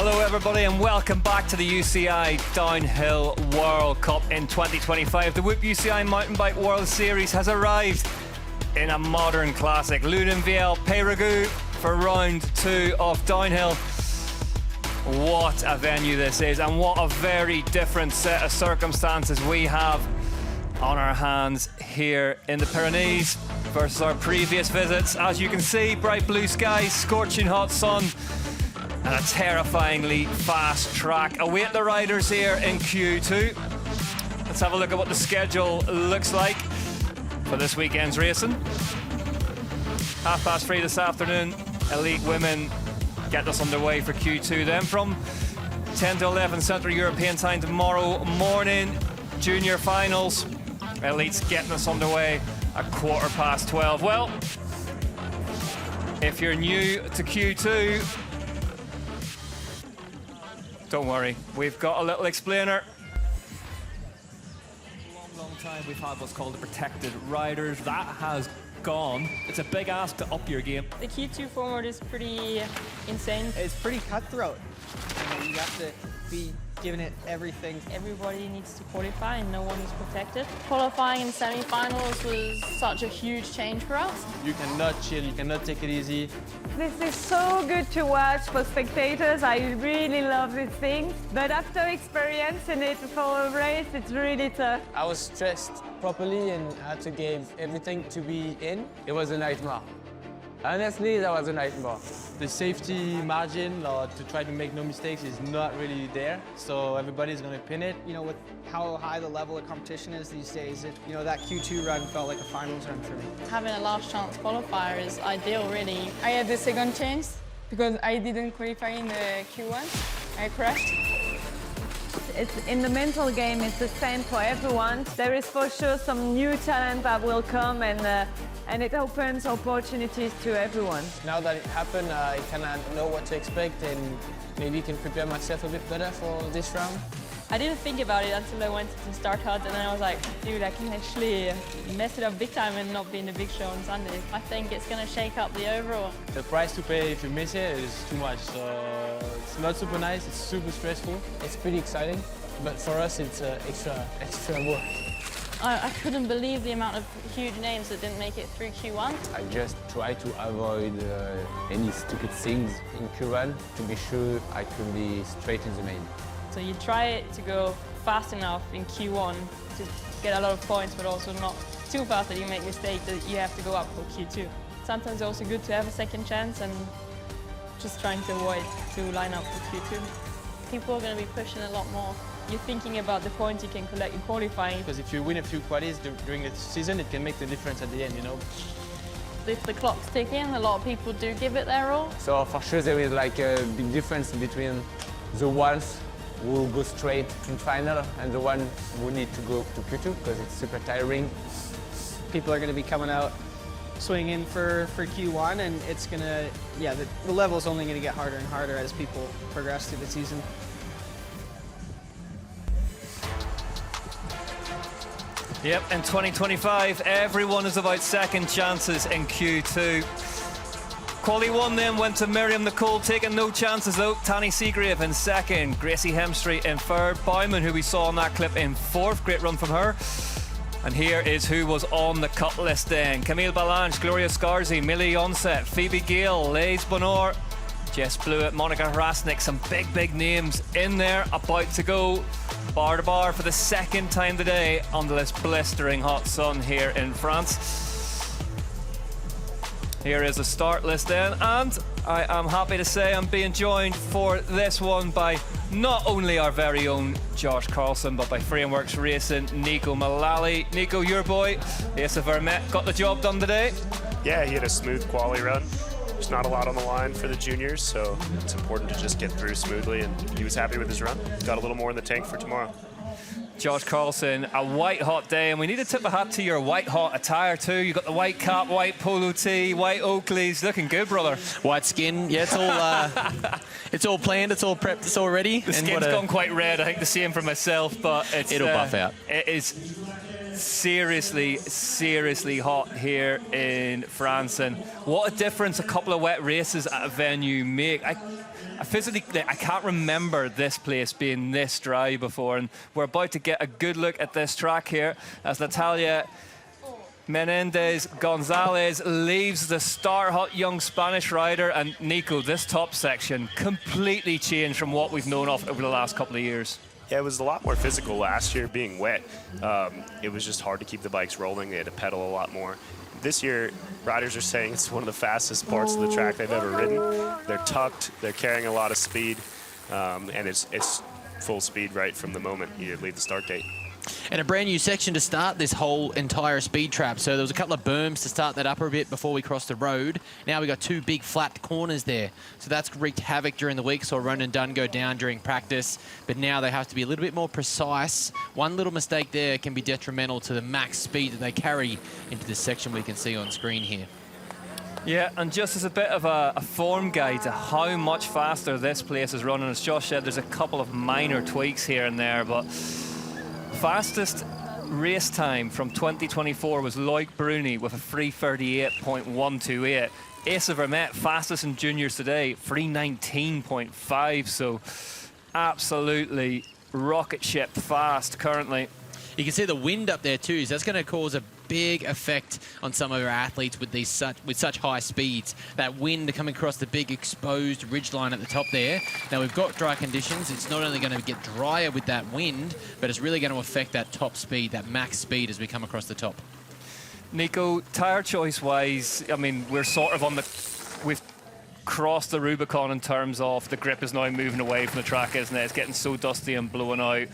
Hello everybody and welcome back to the UCI Downhill World Cup in 2025. The Whoop UCI Mountain Bike World Series has arrived in a modern classic. LOUDENVIELLE, Périgueux for round 2 of downhill. What a venue this is, and what a very different set of circumstances we have on our hands here in the Pyrenees versus our previous visits. As you can see, bright blue skies, scorching hot sun, and a terrifyingly fast track await the riders here in Q2. Let's have a look at what the schedule looks like for this weekend's racing. 3:30 this afternoon, elite women get us underway for Q2. Then from 10 to 11 Central European time tomorrow morning, junior finals. Elites getting us underway at 12:15. Well, if you're new to Q2, don't worry, we've got a little explainer. Long time we've had what's called the protected riders. That has gone. It's a big ask to up your game. The Q2 format is pretty insane. It's pretty cutthroat. You have to be giving it everything. Everybody needs to qualify and no one is protected. Qualifying in semi-finals was such a huge change for us. You cannot chill, you cannot take it easy. This is so good to watch for spectators. I really love this thing. But after experiencing it for a race, it's really tough. I was stressed properly and had to give everything to be in. It was a nightmare. Honestly, that was a nightmare. The safety margin to try to make no mistakes is not really there, so everybody's going to pin it. You know, with how high the level of competition is these days, that Q2 run felt like a finals run for me. Having a last chance qualifier is ideal, really. I had the second chance because I didn't qualify in the Q1. I crashed. It's in the mental game, it's the same for everyone. There is for sure some new talent that will come, and it opens opportunities to everyone. Now that it happened, I kind of know what to expect and maybe can prepare myself a bit better for this round. I didn't think about it until I went to start hut, and then I was like, dude, I can actually mess it up big time and not be in the big show on Sunday. I think it's going to shake up the overall. The price to pay if you miss it is too much, so it's not super nice, it's super stressful. It's pretty exciting, but for us it's extra work. I couldn't believe the amount of huge names that didn't make it through Q1. I just try to avoid any stupid things in Q1 to be sure I can be straight in the main. So you try to go fast enough in Q1 to get a lot of points, but also not too fast that you make mistakes that you have to go up for Q2. Sometimes it's also good to have a second chance and just trying to avoid to line up for Q2. People are going to be pushing a lot more. You're thinking about the points you can collect in qualifying. Because if you win a few qualies during the season, it can make the difference at the end, you know. If the clock's ticking, a lot of people do give it their all. So for sure there is like a big difference between the ones who will go straight in final and the one who need to go to Q2 because it's super tiring. People are going to be coming out swinging for Q1, and it's going to, the level is only going to get harder and harder as people progress through the season. Yep, in 2025, everyone is about second chances in Q2. Quali 1 then went to Miriam Nicole, taking no chances though. Tanny Seagrave in second, Gracie Hemstreet in third, Bowman, who we saw in that clip, in fourth. Great run from her. And here is who was on the cut list then. Camille Balanche, Gloria Scarzi, Millie Onset, Phoebe Gale, Lays Bonor, Jess Blewett, Monica Hrasnik, some big names in there, about to go bar to bar for the second time today under this blistering hot sun here in France. Here is a start list then, and I am happy to say I'm being joined for this one by not only our very own Josh Carlson, but by Frameworks Racing, Nico Mullally. Nico, your boy, Asa Vermette, got the job done today. Yeah, he had a smooth quali run. There's not a lot on the line for the juniors, so it's important to just get through smoothly, and he was happy with his run. Got a little more in the tank for tomorrow. Josh Carlson, a white hot day, and we need to tip a hat to your white hot attire too. You got the white cap, white polo tee, white Oakleys, looking good, brother. White skin, yeah, it's all planned, it's all prepped, it's all ready. The skin's gone quite red, I think the same for myself, but it'll buff out. It is seriously hot here in France, and what a difference a couple of wet races at a venue make. I can't remember this place being this dry before, and we're about to get a good look at this track here as Natalia Menendez Gonzalez leaves the star-hot young Spanish rider. And Nico, this top section completely changed from what we've known of over the last couple of years. Yeah, it was a lot more physical last year being wet. It was just hard to keep the bikes rolling. They had to pedal a lot more. This year, riders are saying it's one of the fastest parts of the track they've ever ridden. They're tucked, they're carrying a lot of speed, and it's full speed right from the moment you leave the start gate. And a brand new section to start this whole entire speed trap. So there was a couple of berms to start that up a bit before we crossed the road. Now we got 2 big flat corners there. So that's wreaked havoc during the week. Saw Ronan Dunn go down during practice. But now they have to be a little bit more precise. One little mistake there can be detrimental to the max speed that they carry into this section we can see on screen here. Yeah, and just as a bit of a form guide to how much faster this place is running, as Josh said, there's a couple of minor tweaks here and there, but fastest race time from 2024 was Loic Bruni with a 3:38.128. Asa Vermette, fastest in juniors today, 3:19.5. So absolutely rocket ship fast currently. You can see the wind up there too, so that's going to cause a big effect on some of our athletes with such high speeds. That wind coming across the big exposed ridgeline at the top there. Now we've got dry conditions. It's not only going to get drier with that wind, but it's really going to affect that top speed, that max speed as we come across the top. Nico, tyre choice wise, I mean, we're sort of on the, we've crossed the Rubicon in terms of the grip is now moving away from the track, isn't it? It's getting so dusty and blowing out.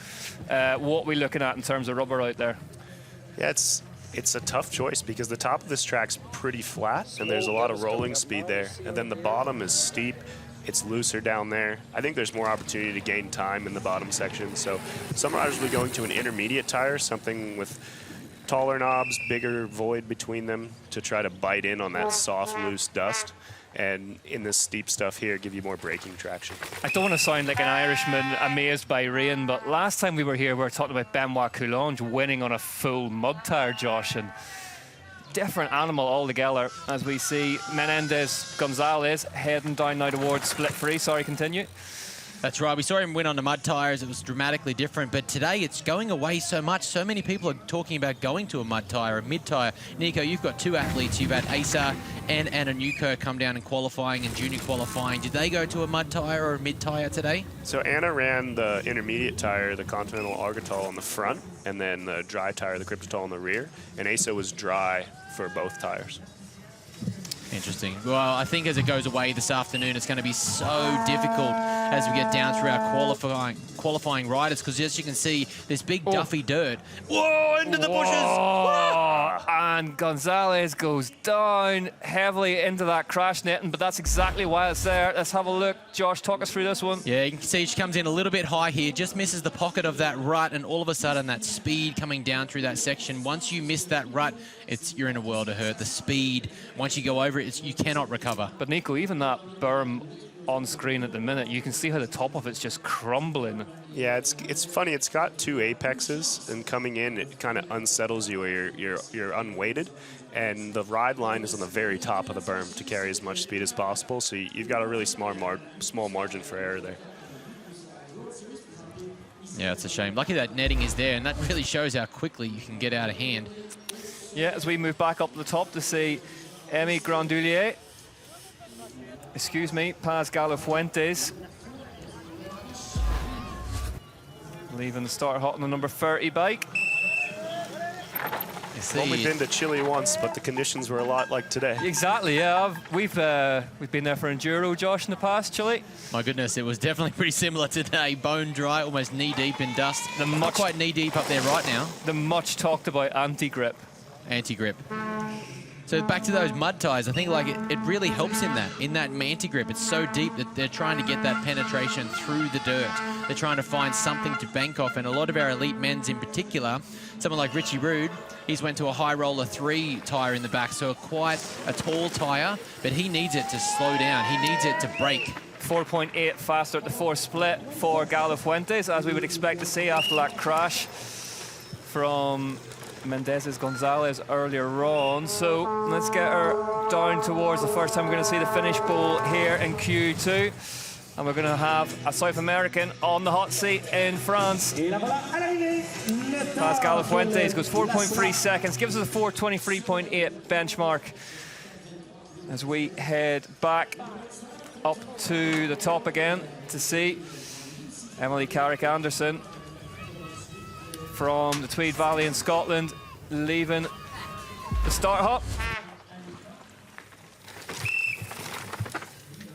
What are we looking at in terms of rubber out there? Yeah, it's a tough choice because the top of this track's pretty flat and there's a lot of rolling speed there. And then the bottom is steep. It's looser down there. I think there's more opportunity to gain time in the bottom section. So some riders will be going to an intermediate tire, something with taller knobs, bigger void between them to try to bite in on that soft, loose dust. And in this steep stuff here, give you more braking traction. I don't want to sound like an Irishman amazed by rain, but last time we were here, we were talking about Benoit Coulange winning on a full mud tire, Josh, and different animal altogether as we see Menendez Gonzalez heading down now towards split free. Sorry, continue. That's right. We saw him win on the mud tyres. It was dramatically different. But today it's going away so much. So many people are talking about going to a mud tyre, a mid tyre. Nico, you've got 2 athletes. You've had Asa and Anna Newkirk come down in qualifying and junior qualifying. Did they go to a mud tyre or a mid tyre today? So Anna ran the intermediate tire, the Continental Argotol on the front, and then the dry tire, the Cryptotol on the rear. And Asa was dry for both tires. Interesting. Well, I think as it goes away this afternoon, it's going to be so difficult as we get down through our qualifying riders, because as you can see, this big duffy dirt. Whoa, into the bushes! Whoa! And Gonzalez goes down heavily into that crash netting, but that's exactly why it's there. Let's have a look. Josh, talk us through this one. Yeah, you can see she comes in a little bit high here, just misses the pocket of that rut, and all of a sudden that speed coming down through that section. Once you miss that rut, you're in a world of hurt. The speed, once you go over it, you cannot recover. But Nico, even that berm on screen at the minute, you can see how the top of it's just crumbling. Yeah, it's funny. It's got 2 apexes, and coming in, it kind of unsettles you where you're unweighted, and the ride line is on the very top of the berm to carry as much speed as possible. So you've got a really small margin for error there. Yeah, it's a shame. Lucky that netting is there, and that really shows how quickly you can get out of hand. Yeah, as we move back up to the top to see Emi Grandoulier, Paz Galo-Fuentes, leaving the start hot on the number 30 bike. I've only been to Chile once, but the conditions were a lot like today. Exactly, yeah. We've been there for Enduro, Josh, in the past, Chile. My goodness, it was definitely pretty similar today. Bone dry, almost knee-deep in dust. Not quite knee-deep up there right now. The much talked about anti-grip. Anti-grip. So back to those mud tyres, I think like it really helps in that anti-grip. It's so deep that they're trying to get that penetration through the dirt. They're trying to find something to bank off, and a lot of our elite men's in particular, someone like Richie Rude, he's went to a High Roller 3 tyre in the back, so quite a tall tyre, but he needs it to slow down. He needs it to brake. 4.8 faster at the 4 split for Galo-Fuentes, as we would expect to see after that crash from Menendez Gonzalez earlier on. So let's get her down towards the first time we're going to see the finish pole here in Q2. And we're going to have a South American on the hot seat in France. Pascal Fuentes goes 4.3 seconds, gives us a 4:23.8 benchmark as we head back up to the top again to see Emily Carrick-Anderson from the Tweed Valley in Scotland leaving the start hop.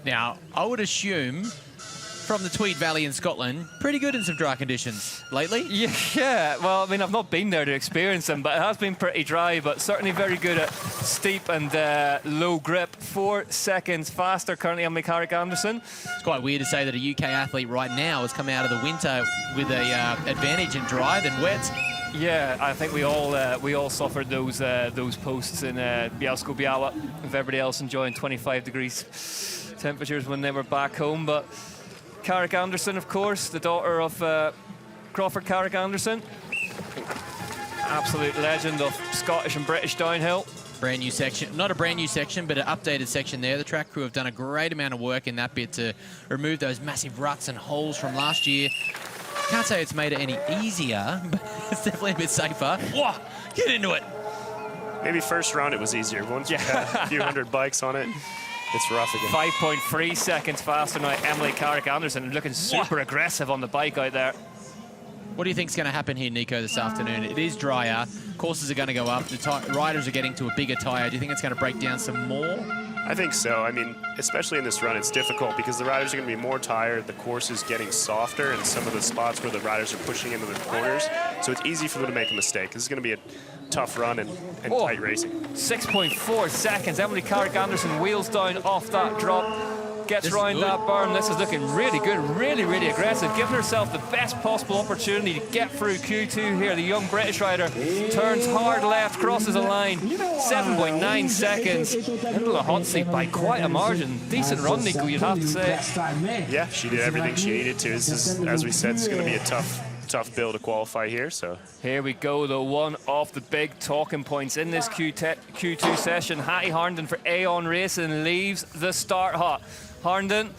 Now, I would assume from the Tweed Valley in Scotland, pretty good in some dry conditions lately. Yeah, well, I mean, I've not been there to experience them, but it has been pretty dry, but certainly very good at steep and low grip. 4 seconds faster currently on Carrick-Anderson. It's quite weird to say that a UK athlete right now has come out of the winter with a advantage in dry than wet. Yeah, I think we all suffered those posts in Bielsko-Biała, with everybody else enjoying 25 degrees temperatures when they were back home. But Carrick-Anderson, of course, the daughter of Crawford Carrick-Anderson, absolute legend of Scottish and British downhill. Brand new section, not a brand new section, but an updated section there. The track crew have done a great amount of work in that bit to remove those massive ruts and holes from last year. Can't say it's made it any easier, but it's definitely a bit safer. Whoa, get into it. Maybe first round it was easier. Once you had a few hundred bikes on it, it's rough again. 5.3 seconds faster now, Emily Carrick-Anderson, looking super aggressive on the bike out there. What do you think is going to happen here, Nico, this afternoon? It is drier. Courses are going to go up. The riders are getting to a bigger tyre. Do you think it's going to break down some more? I think so. I mean, especially in this run, it's difficult because the riders are going to be more tired. The course is getting softer in some of the spots where the riders are pushing into the corners. So it's easy for them to make a mistake. This is going to be a tough run and tight racing. 6.4 seconds. Emily Carrick-Anderson wheels down off that drop. Gets round that berm. This is looking really good, really, really aggressive, giving herself the best possible opportunity to get through Q2 here. The young British rider turns hard left, crosses a line. 7.9 seconds into the hot seat by quite a margin. Decent run, Nico, you'd have to say. Yeah, she did everything she needed to. This is, as we said, it's going to be a tough bill to qualify here. So here we go, though. One of the big talking points in this Q2 session. Hattie Harnden for Aon Racing leaves the start hot. Harnden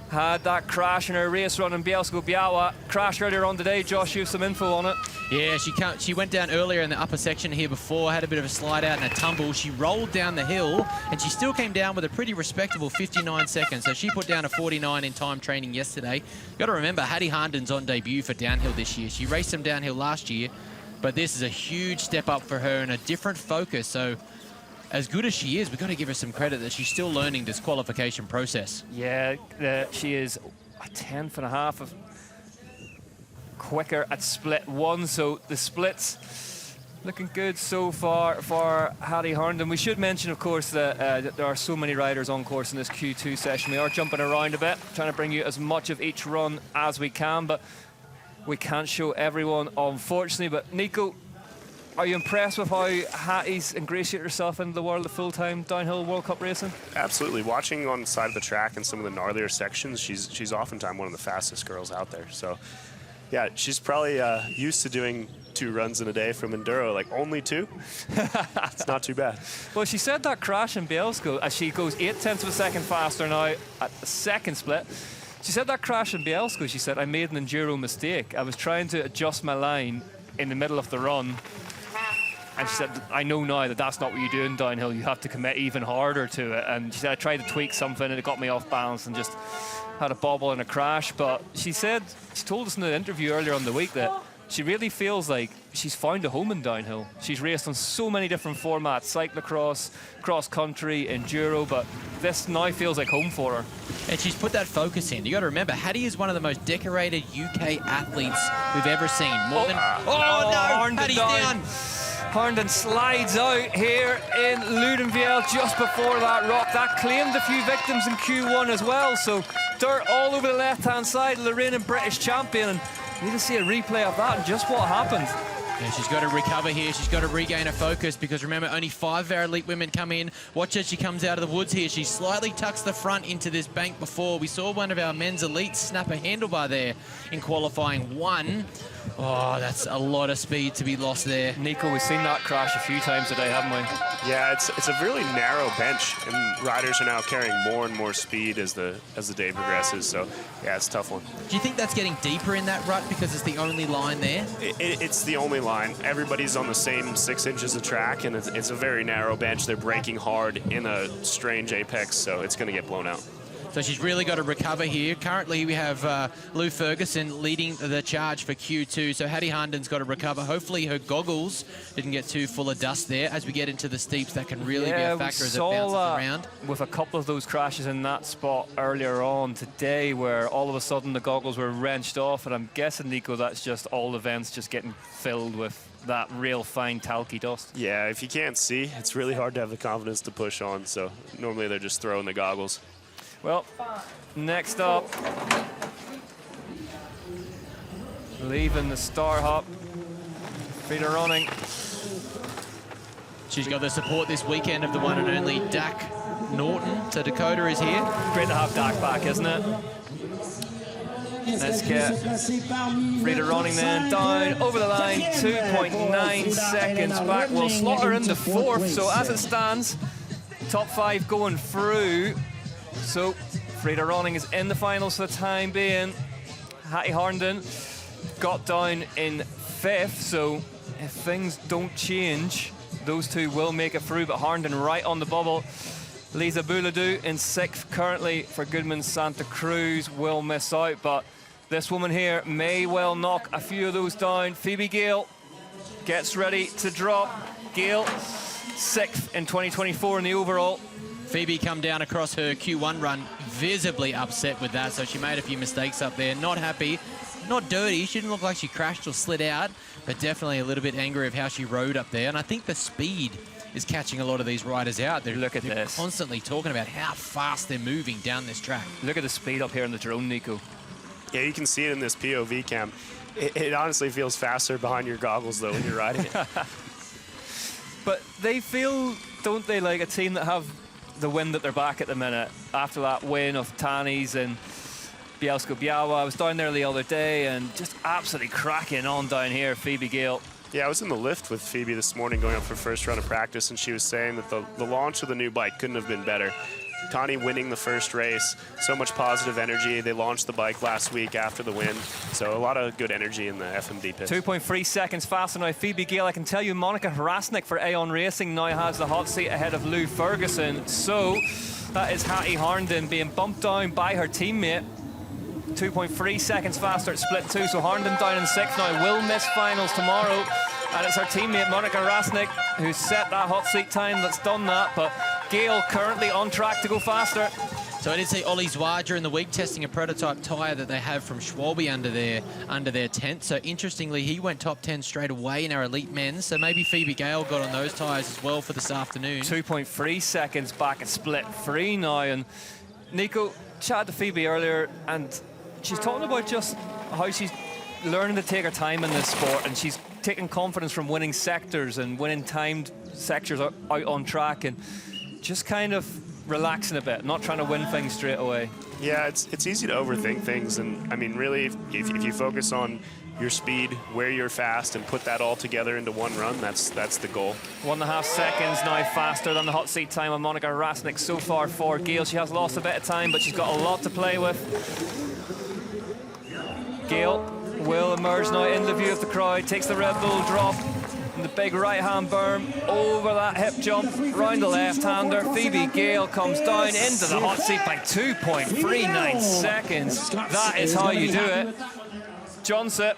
had that crash in her race run in Bielsko-Biała. Crash earlier on today. Josh, you have some info on it. Yeah, she went down earlier in the upper section here before, had a bit of a slide out and a tumble. She rolled down the hill, and she still came down with a pretty respectable 59 seconds. So she put down a 49 in time training yesterday. You got to remember, Hattie Harnden's on debut for downhill this year. She raced some downhill last year, but this is a huge step up for her and a different focus. So as good as she is, we've got to give her some credit that she's still learning this qualification process. Yeah, she is a tenth and a half of quicker at split one, so the splits looking good so far for Hattie Harnden. We should mention, of course, that there are so many riders on course in this Q2 session. We are jumping around a bit, trying to bring you as much of each run as we can, but we can't show everyone, unfortunately. But Nico, are you impressed with how Hattie's ingratiated herself into the world of full-time downhill World Cup racing? Absolutely. Watching on the side of the track in some of the gnarlier sections, she's oftentimes one of the fastest girls out there. So, yeah, she's probably used to doing 2 runs in a day from Enduro, like only 2. It's not too bad. Well, she said that crash in Bielsko, as she goes 0.8 of a second faster now at the second split. She said that crash in Bielsko, she said, I made an Enduro mistake. I was trying to adjust my line in the middle of the run. And she said, I know now that that's not what you do in downhill. You have to commit even harder to it. And she said, I tried to tweak something and it got me off balance and just had a bobble and a crash. But she said, she told us in the interview earlier on the week that she really feels like she's found a home in downhill. She's raced on so many different formats, cyclocross, cross-country, enduro, but this now feels like home for her. And she's put that focus in. You got to remember, Hattie is one of the most decorated UK athletes we've ever seen. More than... Oh, no! Hattie's down! Harnden slides out here in Loudenvielle just before that rock. That claimed a few victims in Q1 as well, so dirt all over the left-hand side. Lorraine, British champion, and we need to see a replay of that and just what happened. Yeah, she's got to recover here. She's got to regain her focus because remember, only 5 of our elite women come in. Watch as she comes out of the woods here. She slightly tucks the front into this bank before. We saw one of our men's elites snap a handlebar there in qualifying 1. Oh, that's a lot of speed to be lost there. Nico, we've seen that crash a few times today, haven't we? Yeah, it's a really narrow bench, and riders are now carrying more and more speed as the day progresses. So, yeah, it's a tough one. Do you think that's getting deeper in that rut because it's the only line there? It's the only line. Everybody's on the same 6 inches of track, and it's a very narrow bench. They're braking hard in a strange apex, so it's going to get blown out. So she's really got to recover here. Currently, we have Lou Ferguson leading the charge for Q2. So Hattie Harnden's got to recover. Hopefully her goggles didn't get too full of dust there. As we get into the steeps, that can really be a factor as it bounces around. With a couple of those crashes in that spot earlier on today, where all of a sudden the goggles were wrenched off, and I'm guessing, Nico, that's just all the vents just getting filled with that real fine talky dust. Yeah, if you can't see, it's really hard to have the confidence to push on. So normally they're just throwing the goggles. Well, next up, leaving the Star Hop, Frida Ronning. She's got the support this weekend of the one and only Dak Norton. So Dakota is here. Great to have Dak back, isn't it? Let's get Frida Ronning then down over the line, 2.9 seconds back. We'll slot her into 4th, so as it stands, top 5 going through. So Frida Ronning is in the finals for the time being. Hattie Harnden got down in 5th, so if things don't change, those two will make it through, but Harnden right on the bubble. Lisa Bouladou in 6th currently for Goodman Santa Cruz, will miss out, but this woman here may well knock a few of those down. Phoebe Gale gets ready to drop. Gale, 6th in 2024 in the overall. Phoebe come down across her Q1 run, visibly upset with that, so she made a few mistakes up there. Not happy, not dirty. She didn't look like she crashed or slid out, but definitely a little bit angry of how she rode up there. And I think the speed is catching a lot of these riders out. They're constantly talking about how fast they're moving down this track. Look at the speed up here in the drone, Nico. Yeah, you can see it in this POV cam. It honestly feels faster behind your goggles, though, when you're riding it. But they feel, don't they, like a team that have the wind at their back at the minute after that win of Tanis and Bielsko-Biała. I was down there the other day and just absolutely cracking on down here, Phoebe Gale. Yeah, I was in the lift with Phoebe this morning going up for first run of practice, and she was saying that the launch of the new bike couldn't have been better. Tani winning the first race, so much positive energy. They launched the bike last week after the win, so a lot of good energy in the FMD pit. 2.3 seconds faster now. Phoebe Gale, I can tell you, Monica Hrasnik for Aeon Racing now has the hot seat ahead of Lou Ferguson. So that is Hattie Harnden being bumped down by her teammate. 2.3 seconds faster at split 2, so Harnden down in 6th now, will miss finals tomorrow. And it's her teammate Monica Hrasnik who set that hot seat time that's done that, but Gale currently on track to go faster. So I did see Ollie Zwager in the week testing a prototype tyre that they have from Schwalbe under their tent. So interestingly, he went top 10 straight away in our elite men's. So maybe Phoebe Gale got on those tyres as well for this afternoon. 2.3 seconds back at split 3 now. And Nico, chatted to Phoebe earlier, and she's talking about just how she's learning to take her time in this sport, and she's taking confidence from winning sectors and winning timed sectors out on track, and just kind of relaxing a bit, not trying to win things straight away. Yeah, it's easy to overthink things, and I mean, really, if you focus on your speed, where you're fast, and put that all together into one run, that's the goal. 1.5 seconds now faster than the hot seat time of Monica Hrasnik so far for Gale. She has lost a bit of time, but she's got a lot to play with. Gale will emerge now in the view of the crowd, takes the Red Bull drop, and the big right-hand berm over that hip jump, round the left-hander. Phoebe Gale comes down into the hot seat by 2.39 seconds. That is how you do it. Jonsset,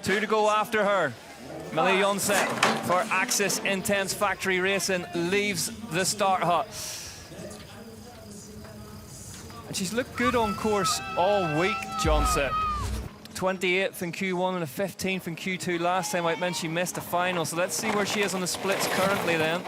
2 to go after her. Millie Jonsset for Axis Intense Factory Racing leaves the start hut. And she's looked good on course all week, Jonsset. 28th in Q1 and a 15th in Q2 last time. I meant she missed the final, so let's see where she is on the splits currently then.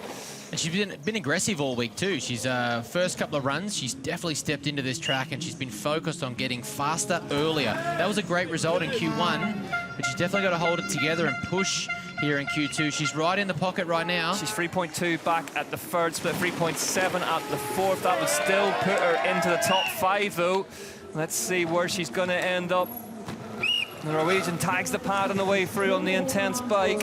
And she's been aggressive all week too. She's first couple of runs, she's definitely stepped into this track and she's been focused on getting faster earlier. That was a great result in Q1, but she's definitely got to hold it together and push here in Q2. She's right in the pocket right now. She's 3.2 back at the third split, 3.7 at the fourth. That would still put her into the top 5 though. Let's see where she's going to end up. The Norwegian tags the pad on the way through on the intense bike.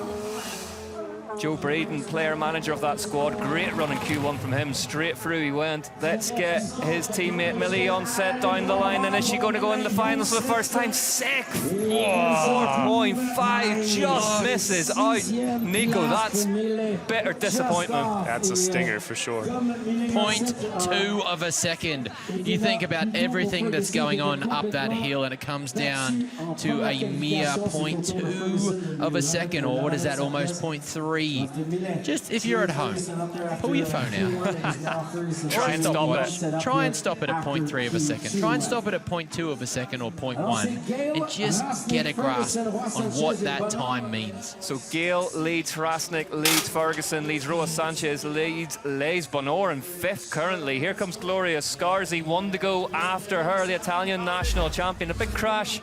Joe Braden, player manager of that squad. Great run in Q1 from him. Straight through he went. Let's get his teammate Millie on set down the line. And is she going to go in the finals for the first time? Sick! 4.5 just misses out. Nico, that's bitter disappointment. That's a stinger for sure. 0.2 of a second. You think about everything that's going on up that hill, and it comes down to a mere 0.2 of a second, or what is that, almost 0.3. Just if you're at home, pull your phone out. Try and stop it. Try and stop it at 0.3 of a second. Try and stop it at 0.2 of a second or 0.1, and just get a grasp on what that time means. So Gale leads Hrasnik, leads Ferguson, leads Roa Sanchez, leads Les Bonor in 5th currently. Here comes Gloria Scarzi, 1 to go after her, the Italian national champion. A big crash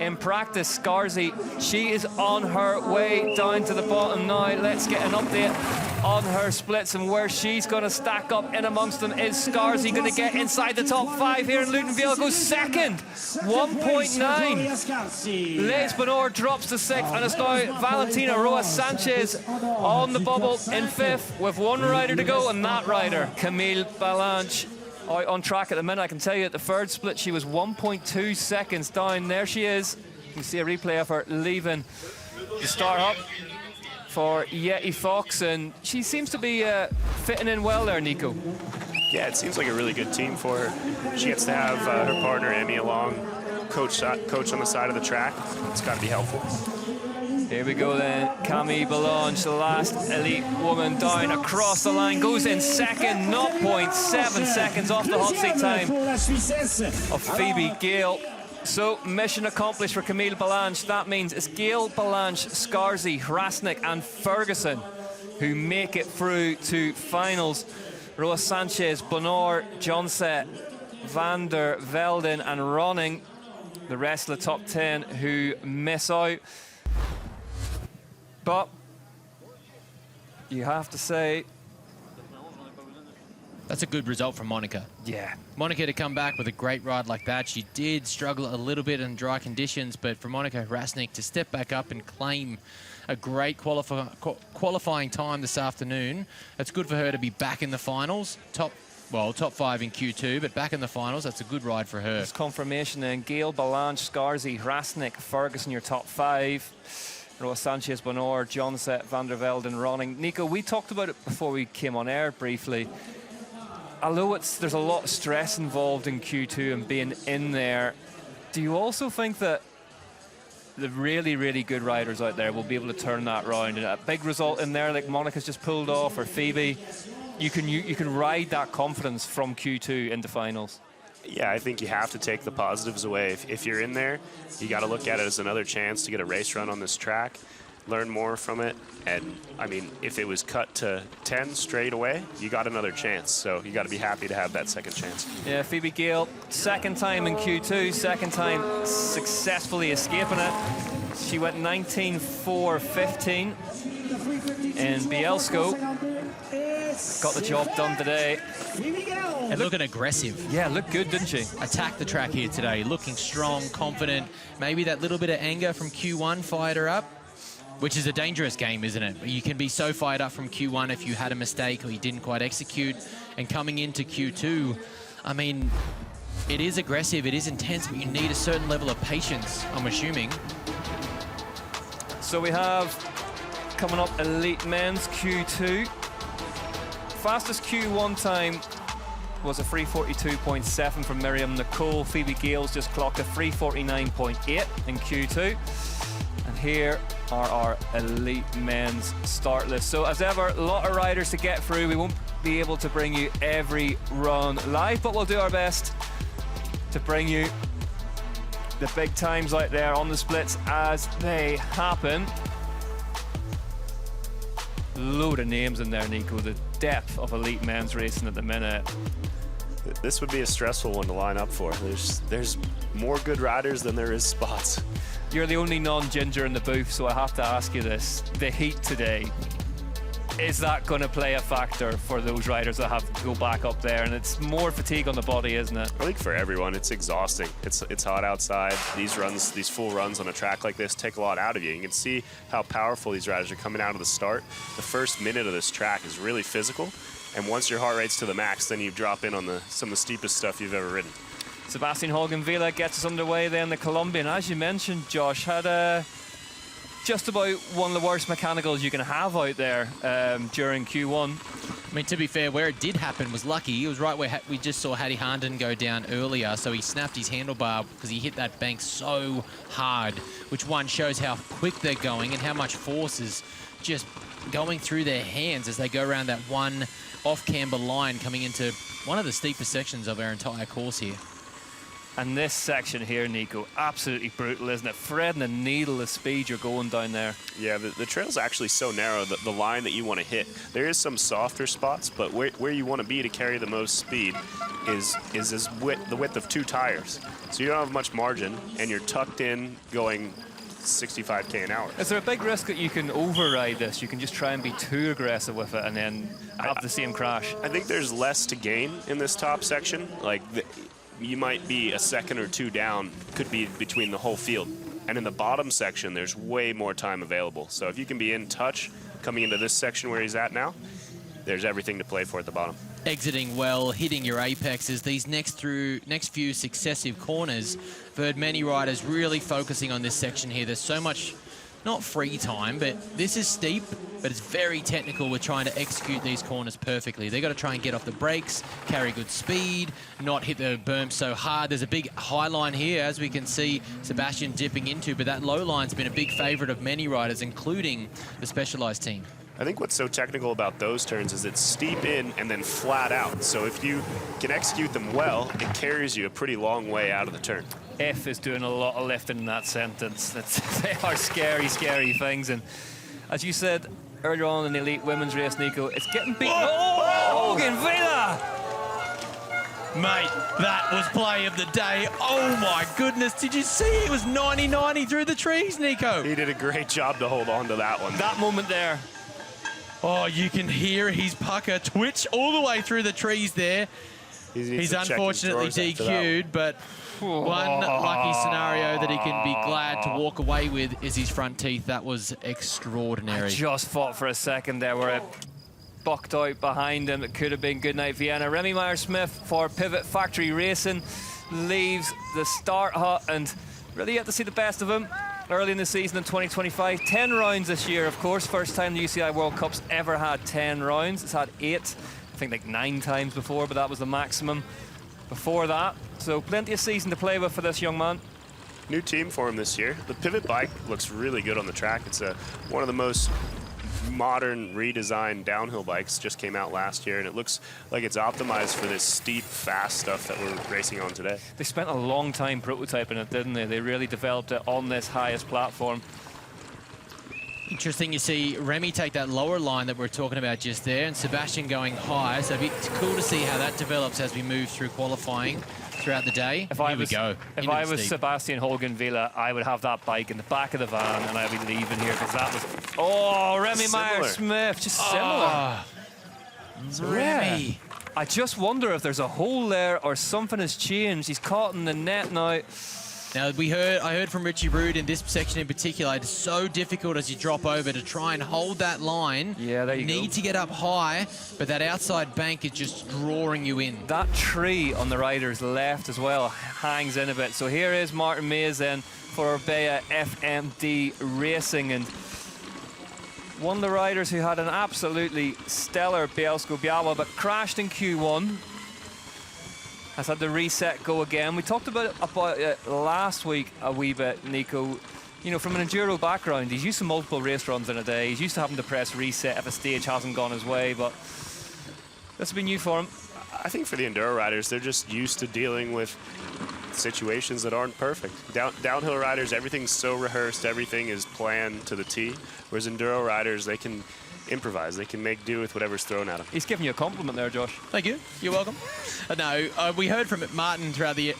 in practice. Scarzi, she is on her way down to the bottom now. Let's get an update on her splits and where she's going to stack up in amongst them. Is Scarzi going to get inside the top 5 here in LOUDENVIELLE? Goes second, 1.9. Les Bonor drops to 6th, and it's now Valentina Roa Sanchez on the bubble in 5th with 1 rider to go, and that rider, Camille Balanche, out on track at the minute. I can tell you at the 3rd split she was 1.2 seconds down. There she is. You can see a replay of her leaving the start up for Yeti Fox, and she seems to be fitting in well there, Nico. Yeah, it seems like a really good team for her. She gets to have her partner Emmy along, coach on the side of the track. It's got to be helpful. Here we go then, Camille Balanche, the last elite woman down across the line, goes in second, 0.7 seconds off the hot seat time of Phoebe Gale. So mission accomplished for Camille Balanche. That means it's Gale, Balanche, Scarzi, Hrasnik and Ferguson who make it through to finals. Roa Sanchez, Bonor, Jonset, Van der Velden and Ronning, the rest of the top 10 who miss out. But you have to say, that's a good result from Monica. Yeah. Monica to come back with a great ride like that. She did struggle a little bit in dry conditions, but for Monica Hrasnik to step back up and claim a great qualifying time this afternoon, it's good for her to be back in the finals. Top 5 in Q2, but back in the finals, that's a good ride for her. It's confirmation then. Gale, Balanche, Scarzi, Hrasnik, Ferguson, your top 5. Roa Sanchez, Bonor, Jonset, Van der Velden, Ronning. Nico, we talked about it before we came on air briefly. Although there's a lot of stress involved in Q2 and being in there, do you also think that the really, really good riders out there will be able to turn that round? And a big result in there, like Monica's just pulled off, or Phoebe, you can ride that confidence from Q2 into finals. Yeah, I think you have to take the positives away. If you're in there, you got to look at it as another chance to get a race run on this track, learn more from it. And, I mean, if it was cut to 10 straight away, you got another chance. So you got to be happy to have that second chance. Yeah, Phoebe Gale, 2nd time in Q2, 2nd time successfully escaping it. She went 19.4.15 in Bielsko. Got the job done today. And looking aggressive. Yeah, looked good, didn't she? Attacked the track here today, looking strong, confident. Maybe that little bit of anger from Q1 fired her up, which is a dangerous game, isn't it? You can be so fired up from Q1 if you had a mistake or you didn't quite execute. And coming into Q2, I mean, it is aggressive, it is intense, but you need a certain level of patience, I'm assuming. So we have, coming up, Elite Men's Q2. Fastest Q1 time was a 3:42.7 from Miriam Nicole. Phoebe Gale's just clocked a 3:49.8 in Q2. And here are our Elite Men's start list. So as ever, a lot of riders to get through. We won't be able to bring you every run live, but we'll do our best to bring you the big times out there on the splits as they happen. Load of names in there, Nico. The depth of Elite Men's racing at the minute. This would be a stressful one to line up for. There's more good riders than there is spots. You're the only non-ginger in the booth, so I have to ask you this. The heat today. is that going to play a factor for those riders that have to go back up there? And it's more fatigue on the body, isn't it? I think for everyone, it's exhausting. It's hot outside. These runs, these full runs on a track like this take a lot out of you. You can see how powerful these riders are coming out of the start. The first minute of this track is really physical. And once your heart rate's to the max, then you drop in on some of the steepest stuff you've ever ridden. Sebastian Holgenvilla gets us underway then. The Colombian, as you mentioned, Josh, had just about one of the worst mechanicals you can have out there during Q1. I mean, to be fair, where it did happen was lucky. It was right where we just saw Hattie Harnden go down earlier, so he snapped his handlebar because he hit that bank so hard, which one shows how quick they're going and how much force is just going through their hands as they go around that one off-camber line coming into one of the steepest sections of our entire course here. And this section here, Nico, absolutely brutal, isn't it? Threading the needle, the speed you're going down there. Yeah, the trail's actually so narrow that the line that you want to hit, there is some softer spots, but where you want to be to carry the most speed is the width of 2 tires. So you don't have much margin, and you're tucked in going 65k an hour. Is there a big risk that you can override this? You can just try and be too aggressive with it and then have the same crash? I think there's less to gain in this top section. Like, you might be a second or 2 down, could be between the whole field. And in the bottom section, there's way more time available. So if you can be in touch coming into this section where he's at now, there's everything to play for at the bottom. Exiting well, hitting your apexes, these next few successive corners. I've heard many riders really focusing on this section here. There's so much, not free time, but this is steep, but it's very technical with trying to execute these corners perfectly. They've got to try and get off the brakes, carry good speed, not hit the berm so hard. There's a big high line here, as we can see Sebastian dipping into, but that low line's been a big favorite of many riders, including the Specialized team. I think what's so technical about those turns is it's steep in and then flat out. So if you can execute them well, it carries you a pretty long way out of the turn. F is doing a lot of lifting in that sentence. They are scary, scary things. And as you said earlier on in the elite women's race, Nico, it's getting beaten. Oh, Holgenvilla! Mate, that was play of the day. Oh my goodness, did you see it was 90-90 through the trees, Nico? He did a great job to hold on to that one. That moment there. Oh, you can hear his pucker twitch all the way through the trees there. He's unfortunately DQ'd, but one lucky scenario that he can be glad to walk away with is his front teeth. That was extraordinary. I just fought for a second there where it bucked out behind him. It could have been Goodnight Vienna. Remy Meyer-Smith for Pivot Factory Racing leaves the start hut and really yet to see the best of him. Early in the season in 2025, 10 rounds this year, of course. First time the UCI World Cup's ever had 10 rounds. It's had 8, I think like 9 times before, but that was the maximum before that. So plenty of season to play with for this young man. New team for him this year. The Pivot bike looks really good on the track. It's one of the most modern redesigned downhill bikes, just came out last year, and it looks like it's optimized for this steep, fast stuff that we're racing on today. They spent a long time prototyping it, didn't they? They really developed it on this highest platform. Interesting, you see Remy take that lower line that we're talking about just there, and Sebastian going high, so it's cool to see how that develops as we move through qualifying throughout the day. If I was Sebastian Holgenvilla, I would have that bike in the back of the van and I'd be leaving here because that was... Oh, Remy Meyer-Smith, just similar. Remy. I just wonder if there's a hole there or something has changed. He's caught in the net now. Now, I heard from Richie Rude in this section in particular, it's so difficult as you drop over to try and hold that line. Yeah, there you go. Need to get up high, but that outside bank is just drawing you in. That tree on the rider's left as well hangs in a bit. So here is Martin Mays then for Orbea FMD Racing, and one of the riders who had an absolutely stellar Bielsko-Biała but crashed in Q1. Has had the reset go again. We talked about it last week a wee bit, Nico. You know, from an enduro background, he's used to multiple race runs in a day. He's used to having to press reset if a stage hasn't gone his way, but this will be new for him. I think for the enduro riders, they're just used to dealing with situations that aren't perfect. Downhill riders, everything's so rehearsed, everything is planned to the T, whereas enduro riders, they can improvise. They can make do with whatever's thrown at them. He's giving you a compliment there, Josh. Thank you. You're welcome. We heard from Martin throughout the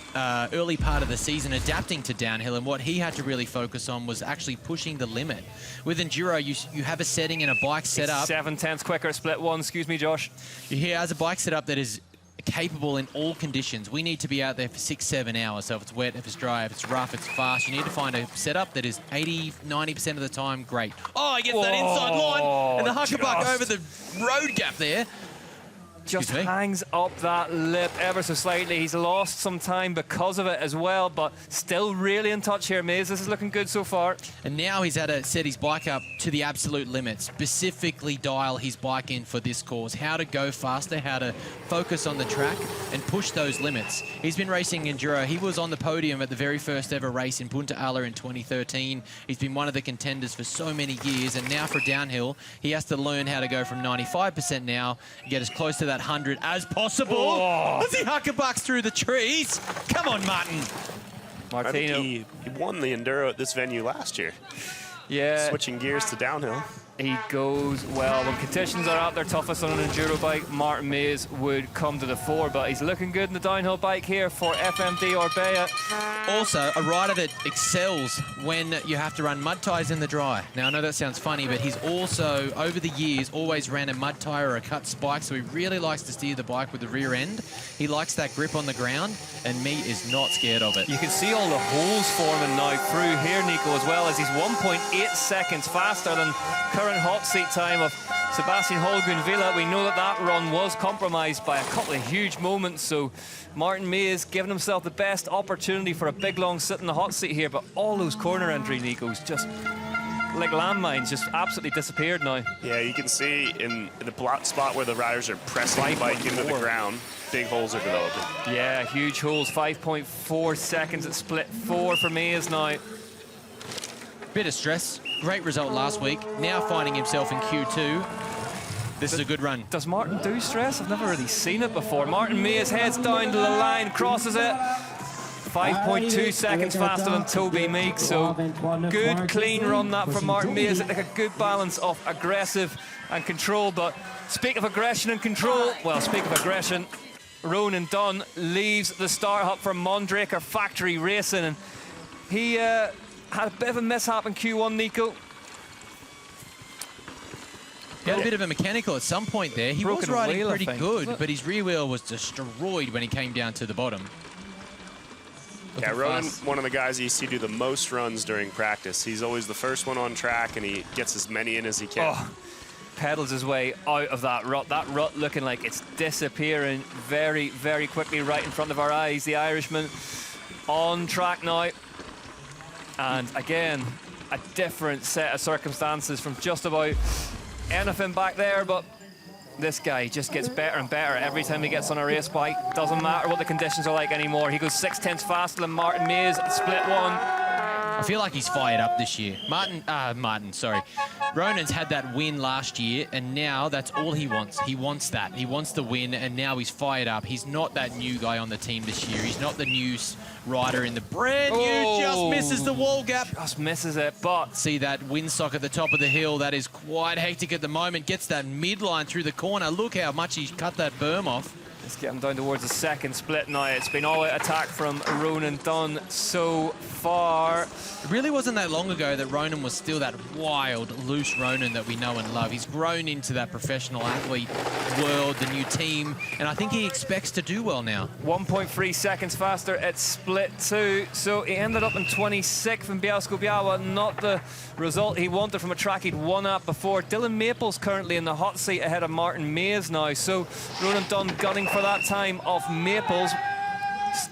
early part of the season adapting to downhill, and what he had to really focus on was actually pushing the limit. With Enduro, you have a setting in a bike setup. 7/10 quicker at split one. Excuse me, Josh. He has a bike setup that is capable in all conditions. We need to be out there for 6-7 hours. So if it's wet, if it's dry, if it's rough, it's fast, you need to find a setup that is 80-90% of the time great. Oh, he gets that inside line, and the huckabuck over the road gap there. Just hangs up that lip ever so slightly. He's lost some time because of it as well, but still really in touch here, Maze. This is looking good so far. And now he's had to set his bike up to the absolute limit, specifically dial his bike in for this course, how to go faster, how to focus on the track and push those limits. He's been racing Enduro. He was on the podium at the very first ever race in Punta Ala in 2013. He's been one of the contenders for so many years, and now for downhill, he has to learn how to go from 95% now and get as close to that 100 as possible. As he huckabucks through the trees. Come on, Martin. I think he won the Enduro at this venue last year. Yeah. Switching gears to downhill. He goes well. When conditions are at their toughest on an Enduro bike, Martin Mays would come to the fore, but he's looking good in the downhill bike here for FMD Orbea. Also, a rider that excels when you have to run mud tyres in the dry. Now, I know that sounds funny, but he's also, over the years, always ran a mud tyre or a cut spike, so he really likes to steer the bike with the rear end. He likes that grip on the ground, and me is not scared of it. You can see all the holes forming now through here, Nico, as well, as he's 1.8 seconds faster than current hot seat time of Sebastian Holgunvilla. We know that that run was compromised by a couple of huge moments, so Martin Mays giving himself the best opportunity for a big long sit in the hot seat here, but all those corner entry, Nico's just like landmines, just absolutely disappeared now. Yeah, you can see in the spot where the riders are pressing the bike into the ground, big holes are developing. Yeah, huge holes. 5.4 seconds at split 4 for Mays now. Bit of stress. Great result last week. Now finding himself in Q2. This is a good run. Does Martin do stress? I've never really seen it before. Martin Mays heads down to the line, crosses it. 5.2 seconds faster than Toby Meeks, so good, clean run that from Martin Mays. Like a good balance of aggressive and control, but speak of aggression and control, well, speak of aggression, Ronan Dunn leaves the start hut for Mondraker Factory Racing, and he had a bit of a mishap in Q1, Nico. He had a bit of a mechanical at some point there. He was riding pretty good, but his rear wheel was destroyed when he came down to the bottom. Yeah, Ronan, one of the guys you see do the most runs during practice. He's always the first one on track, and he gets as many in as he can. Oh, pedals his way out of that rut. That rut looking like it's disappearing very, very quickly right in front of our eyes. The Irishman on track now. And again, a different set of circumstances from just about anything back there, but this guy just gets better and better every time he gets on a race bike. Doesn't matter what the conditions are like anymore. He goes 6/10 faster than Martin Mays at split 1. I feel like he's fired up this year. Ronan's had that win last year, and now that's all he wants. He wants that. He wants the win, and now he's fired up. He's not that new guy on the team this year. He's not the new rider in the brand new. Just misses the wall gap. Just misses it, but see that windsock at the top of the hill. That is quite hectic at the moment. Gets that midline through the corner. Look how much he's cut that berm off. Let's get him down towards the second split now. It's been all-out attack from Ronan Dunn so far. It really wasn't that long ago that Ronan was still that wild, loose Ronan that we know and love. He's grown into that professional athlete world, the new team, and I think he expects to do well now. 1.3 seconds faster at split 2, so he ended up in 26th in Bielsko-Biała. Not the result he wanted from a track he'd won at before. Dylan Maples currently in the hot seat ahead of Martin Mays now, so Ronan Dunn gunning for that time of Maples.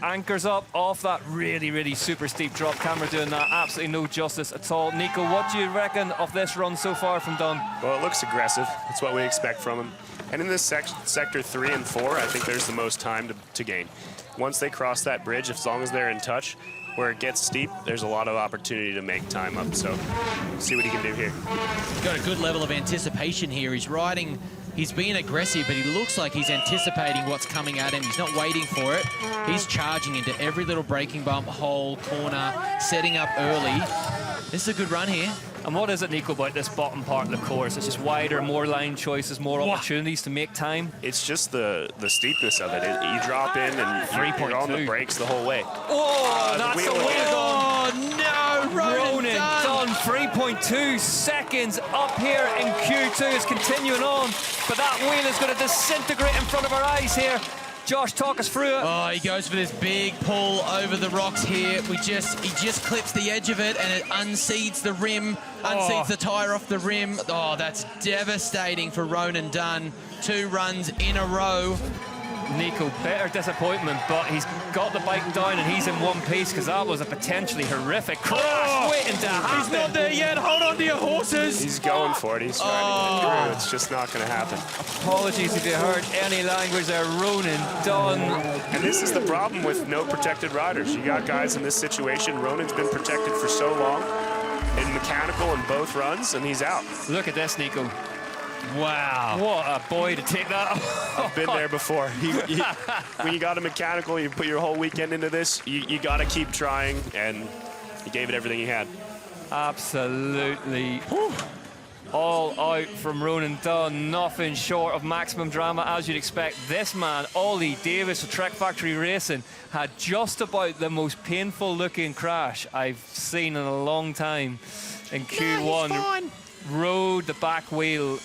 Anchors up off that really, really super steep drop. Camera doing that absolutely no justice at all. Nico, what do you reckon of this run so far from Dunn? Well, it looks aggressive. That's what we expect from him. And in this sector 3 and 4, I think there's the most time to gain. Once they cross that bridge, as long as they're in touch, where it gets steep, there's a lot of opportunity to make time up. So we'll see what he can do here. Got a good level of anticipation here. He's riding. He's being aggressive, but he looks like he's anticipating what's coming at him. He's not waiting for it. He's charging into every little braking bump, hole, corner, setting up early. This is a good run here. And what is it, Nico, about this bottom part of the course? It's just wider, more line choices, more opportunities to make time. It's just the steepness of it. You drop in and you're on the brakes the whole way. Oh, that's a wheel gone. Oh, no, Ronan Dunn, 3.2 seconds up here in Q2 is continuing on, but that wheel is going to disintegrate in front of our eyes here. Josh, talk us through it. Oh, he goes for this big pull over the rocks here. He just clips the edge of it and it unseats the rim, unseats the tyre off the rim. Oh, that's devastating for Ronan Dunn. 2 runs in a row. Nico, better disappointment, but he's got the bike down and he's in one piece because that was a potentially horrific crash waiting to happen. He's not there yet. Hold on to your horses. He's going for it. He's trying to get through. It's just not going to happen. Apologies if you heard any language there. Ronan Dunn. And this is the problem with no protected riders. You got guys in this situation. Ronan's been protected for so long in mechanical in both runs, and he's out. Look at this, Nico. Wow. What a boy to take that. I've been there before. When you got a mechanical, you put your whole weekend into this, you got to keep trying, and he gave it everything he had. Absolutely. All out from Ronan Dunn. Nothing short of maximum drama, as you'd expect. This man, Ollie Davis of Trek Factory Racing, had just about the most painful looking crash I've seen in a long time in Q1. No, rode the back wheel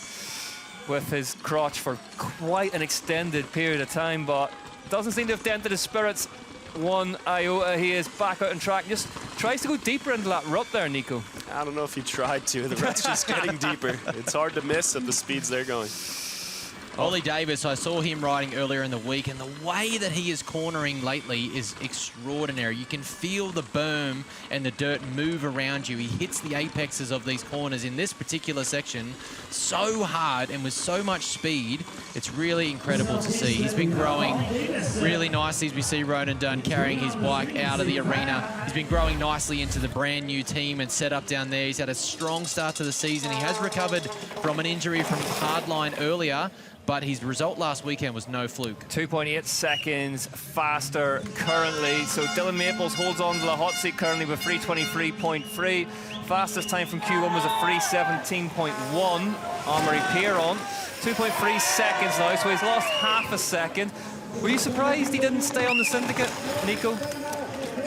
with his crotch for quite an extended period of time, but doesn't seem to have dented his spirits one iota. He is back out on track, just tries to go deeper into that rut there, Nico. I don't know if he tried to. The rut's just getting deeper. It's hard to miss at the speeds they're going. Ollie Davis, I saw him riding earlier in the week, and the way that he is cornering lately is extraordinary. You can feel the berm and the dirt move around you. He hits the apexes of these corners in this particular section so hard and with so much speed. It's really incredible to see. He's been growing really nicely as we see Ronan Dunn carrying his bike out of the arena. He's been growing nicely into the brand new team and set up down there. He's had a strong start to the season. He has recovered from an injury from hardline earlier, but his result last weekend was no fluke. 2.8 seconds faster currently. So Dylan Maples holds on to the hot seat currently with 3:23.3. Fastest time from Q1 was a 3:17.1. Amory Pierron, 2.3 seconds now, so he's lost half a second. Were you surprised he didn't stay on the syndicate, Nico?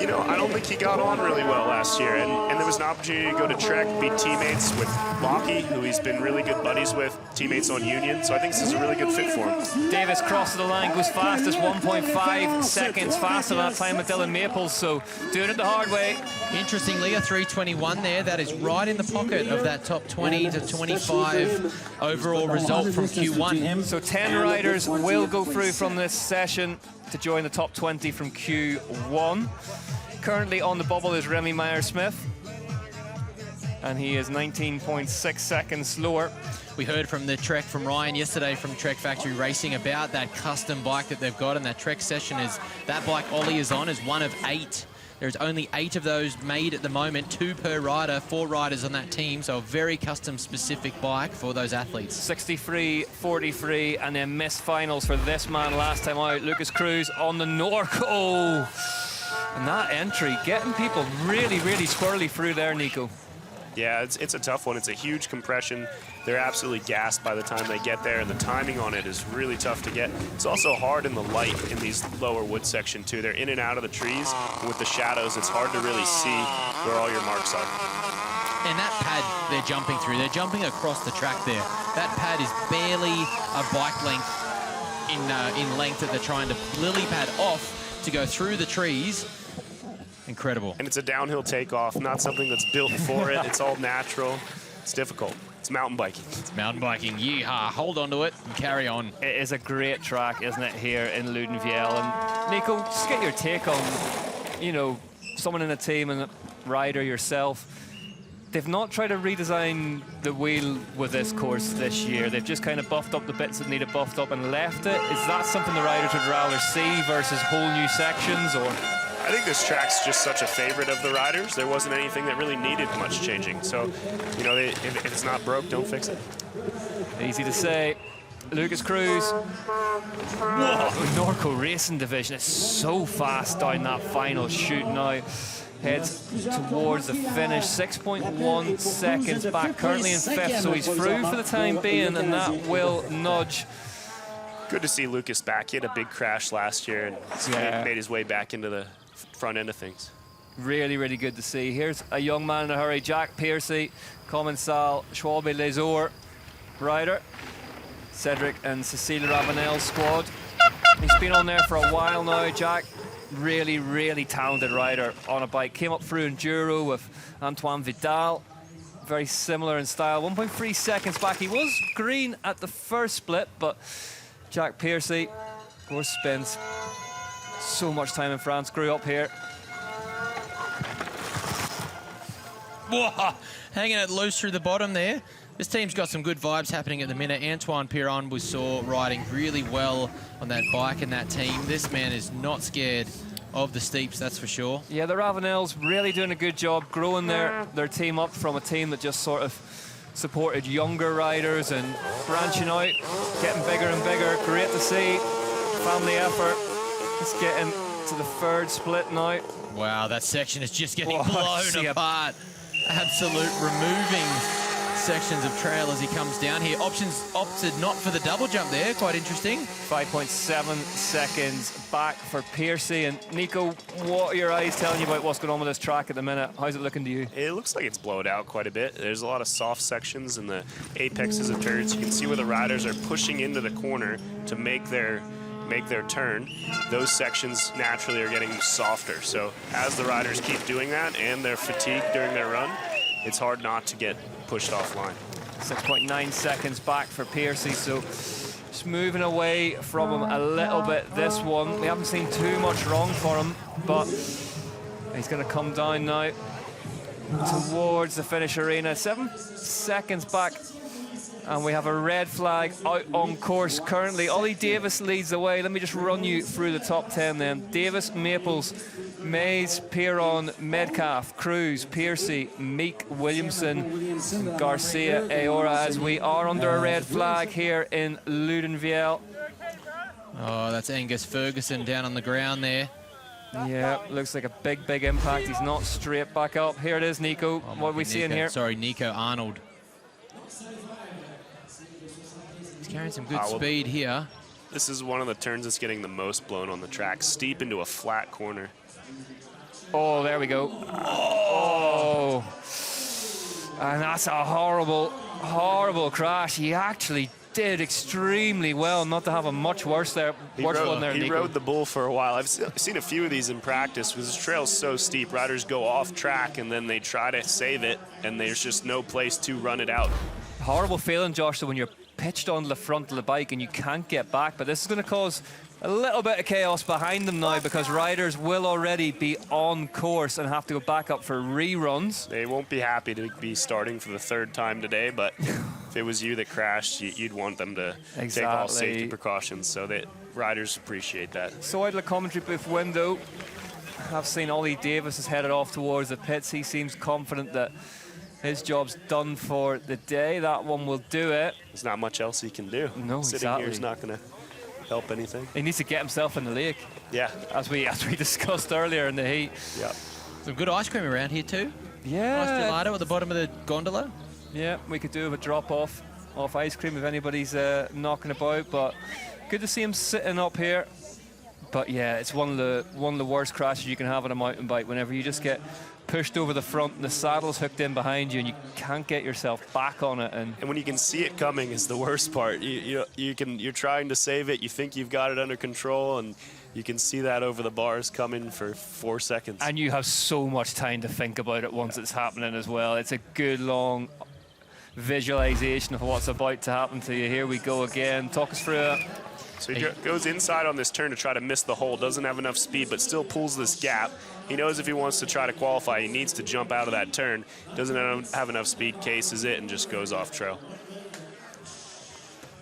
You know, I don't think he got on really well last year, and there was an opportunity to go to Trek, be teammates with Lockie, who he's been really good buddies with, teammates on Union, so I think this is a really good fit for him. Davis crosses the line, goes fastest, 1.5 seconds faster than that time with Dylan Maples, so doing it the hard way. Interestingly, a 3:21 there. That is right in the pocket of that top 20 to 25 overall result from Q1. So 10 riders will go through from this session to join the top 20 from Q1. Currently on the bubble is Remy Meyer-Smith, and he is 19.6 seconds slower. We heard from Ryan yesterday from Trek Factory Racing about that custom bike that they've got, and that Trek session is, that bike Ollie is on is one of 8. There's only 8 of those made at the moment, 2 per rider, 4 riders on that team, so a very custom specific bike for those athletes. 63.43, and then missed finals for this man last time out, Lucas Cruz on the Norco. And that entry, getting people really, really squirrely through there, Nico. Yeah, it's a tough one. It's a huge compression. They're absolutely gassed by the time they get there, and the timing on it is really tough to get. It's also hard in the light in these lower wood section, too. They're in and out of the trees, and with the shadows, it's hard to really see where all your marks are. And that pad they're jumping through, they're jumping across the track there. That pad is barely a bike length in length that they're trying to lily pad off to go through the trees. Incredible. And it's a downhill takeoff, not something that's built for it. It's all natural. It's difficult. It's mountain biking. It's mountain biking. Yeehaw. Hold on to it and carry on. It is a great track, isn't it, here in Loudenvielle? And Nico, just get your take on, you know, someone in a team and a rider yourself. They've not tried to redesign the wheel with this course this year. They've just kind of buffed up the bits that needed buffed up and left it. Is that something the riders would rather see versus whole new sections, or? I think this track's just such a favorite of the riders. There wasn't anything that really needed much changing. So, you know, if it's not broke, don't fix it. Easy to say. Lucas Cruz. Whoa, Norco Racing Division is so fast down that final shoot now. heads towards the finish. 6.1 seconds back, currently in 5th, so he's through for the time being, and that will nudge. Good to see Lucas back. He had a big crash last year and made his way back into the front end of things. Really, really good to see. Here's a young man in a hurry, Jack Piercy, Commensal Schwabe-Les-Ors rider. Cedric and Cecilia Ravenel's squad. He's been on there for a while now, Jack. Really, really talented rider on a bike. Came up through Enduro with Antoine Vidal. Very similar in style. 1.3 seconds back. He was green at the first split, but Jack Piercy, of course, spends so much time in France, grew up here. Whoa, hanging it loose through the bottom there. This team's got some good vibes happening at the minute. Antoine Piron we saw riding really well on that bike and that team. This man is not scared of the steeps, that's for sure. Yeah, the Ravenels really doing a good job growing their team up from a team that just sort of supported younger riders and branching out, getting bigger and bigger. Great to see. Family effort. Let's get him to the 3rd split now. Wow, that section is just getting blown apart. Absolute removing sections of trail as he comes down here. Options opted not for the double jump there. Quite interesting. 5.7 seconds back for Piercy. And Nico, what are your eyes telling you about what's going on with this track at the minute? How's it looking to you? It looks like it's blowed out quite a bit. There's a lot of soft sections in the apexes of turns. You can see where the riders are pushing into the corner to make their turn. Those sections naturally are getting softer. So as the riders keep doing that and they're fatigued during their run, it's hard not to get pushed offline. 6.9 seconds back for Piercy, so just moving away from him a little bit this one. We haven't seen too much wrong for him, but he's going to come down now towards the finish arena. 7 seconds back, and we have a red flag out on course currently. Ollie Davis leads the way. Let me just run you through the top 10 then. Davis, Maples, Mays, Piron, Metcalf, Cruz, Piercy, Meek, Williamson, Garcia, Aora, as we are under a red flag here in Loudenvielle. Oh, that's Angus Ferguson down on the ground there. Yeah, looks like a big, big impact. He's not straight back up. Here it is, Nico. What are we seeing here? Sorry, Nico Arnold. He's carrying some good speed here. This is one of the turns that's getting the most blown on the track. Steep into a flat corner. Oh, there we go. Oh. And that's a horrible, horrible crash. He actually did extremely well not to have a much worse there. He rode the bull for a while. I've seen a few of these in practice because this trail's so steep. Riders go off track and then they try to save it, and there's just no place to run it out. Horrible feeling, Josh, so when you're pitched onto the front of the bike and you can't get back, but this is going to cause a little bit of chaos behind them now because riders will already be on course and have to go back up for reruns. They won't be happy to be starting for the 3rd time today, but if it was you that crashed, you'd want them to take all safety precautions, so that riders appreciate that. So out of the commentary booth window, I've seen Ollie Davis is headed off towards the pits. He seems confident that his job's done for the day. That one will do it. There's not much else he can do. No, Sitting here is not going to help anything. He needs to get himself in the lake. Yeah. As we discussed earlier in the heat. Yeah. Some good ice cream around here too. Yeah. Nice gelato at the bottom of the gondola. Yeah, we could do a drop off ice cream if anybody's knocking about, but good to see him sitting up here. But yeah, it's one of the worst crashes you can have on a mountain bike, whenever you just get pushed over the front and the saddle's hooked in behind you and you can't get yourself back on it. And when you can see it coming is the worst part. You're trying to save it, you think you've got it under control, and you can see that over the bars coming for 4 seconds. And you have so much time to think about it once it's happening as well. It's a good long visualization of what's about to happen to you. Here we go again. Talk us through it. So he goes inside on this turn to try to miss the hole, doesn't have enough speed, but still pulls this gap. He knows if he wants to try to qualify, he needs to jump out of that turn. Doesn't have enough speed, cases it, and just goes off trail.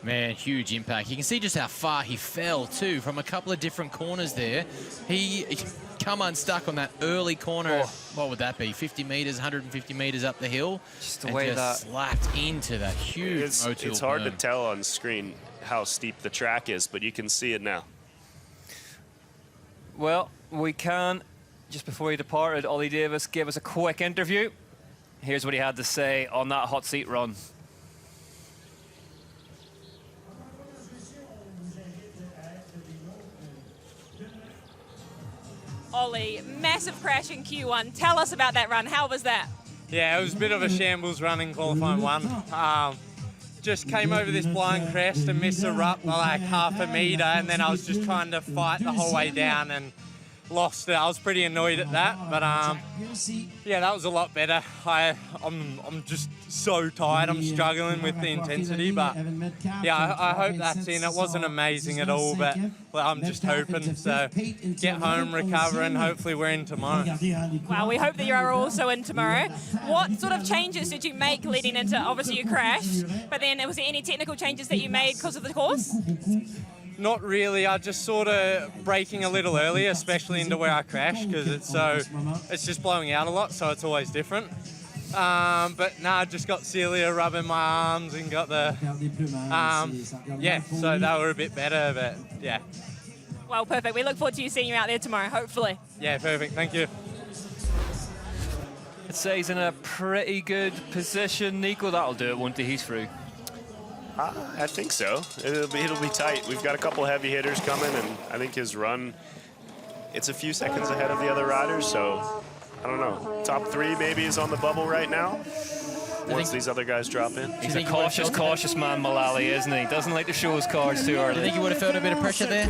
Man, huge impact. You can see just how far he fell, too, from a couple of different corners there. He come unstuck on that early corner. Oh. What would that be? 50 metres, 150 metres up the hill. Just the way that slapped into that huge It's hard to tell on screen how steep the track is, but you can see it now. Well, we can just before he departed, Ollie Davis gave us a quick interview. Here's what he had to say on that hot seat run. Ollie, massive crash in Q1. Tell us about that run. How was that? Yeah, it was a bit of a shambles run in qualifying one. Just came over this blind crest and missed a rut by like half a metre, and then I was just trying to fight the whole way down and lost it. I was pretty annoyed at that, but yeah, that was a lot better. I'm just so tired. I'm struggling with the intensity, but yeah, I hope that's in. It wasn't amazing at all, but well, I'm just hoping. So get home, recover, and hopefully we're in tomorrow. Well, we hope that you are also in tomorrow. What sort of changes did you make leading into, obviously you crashed, but then was there any technical changes that you made because of the course? Not really. I just sort of braking a little early, especially into where I crashed, because it's just blowing out a lot, so it's always different. But no, I just got Celia rubbing my arms and got the yeah, so they were a bit better, but yeah. Well, perfect. We look forward to you seeing you out there tomorrow, hopefully. Yeah, perfect. Thank you. I'd say he's in a pretty good position. Nico, that'll do it, won't he? He's through. I think so. It'll be tight. We've got a couple heavy hitters coming, and I think his run, it's a few seconds ahead of the other riders, so I don't know. Top 3 maybe is on the bubble right now. Once these other guys drop in. He's a cautious man, Mullally, isn't he? Doesn't like to show his cards too early. Do you think he would have felt a bit of pressure there?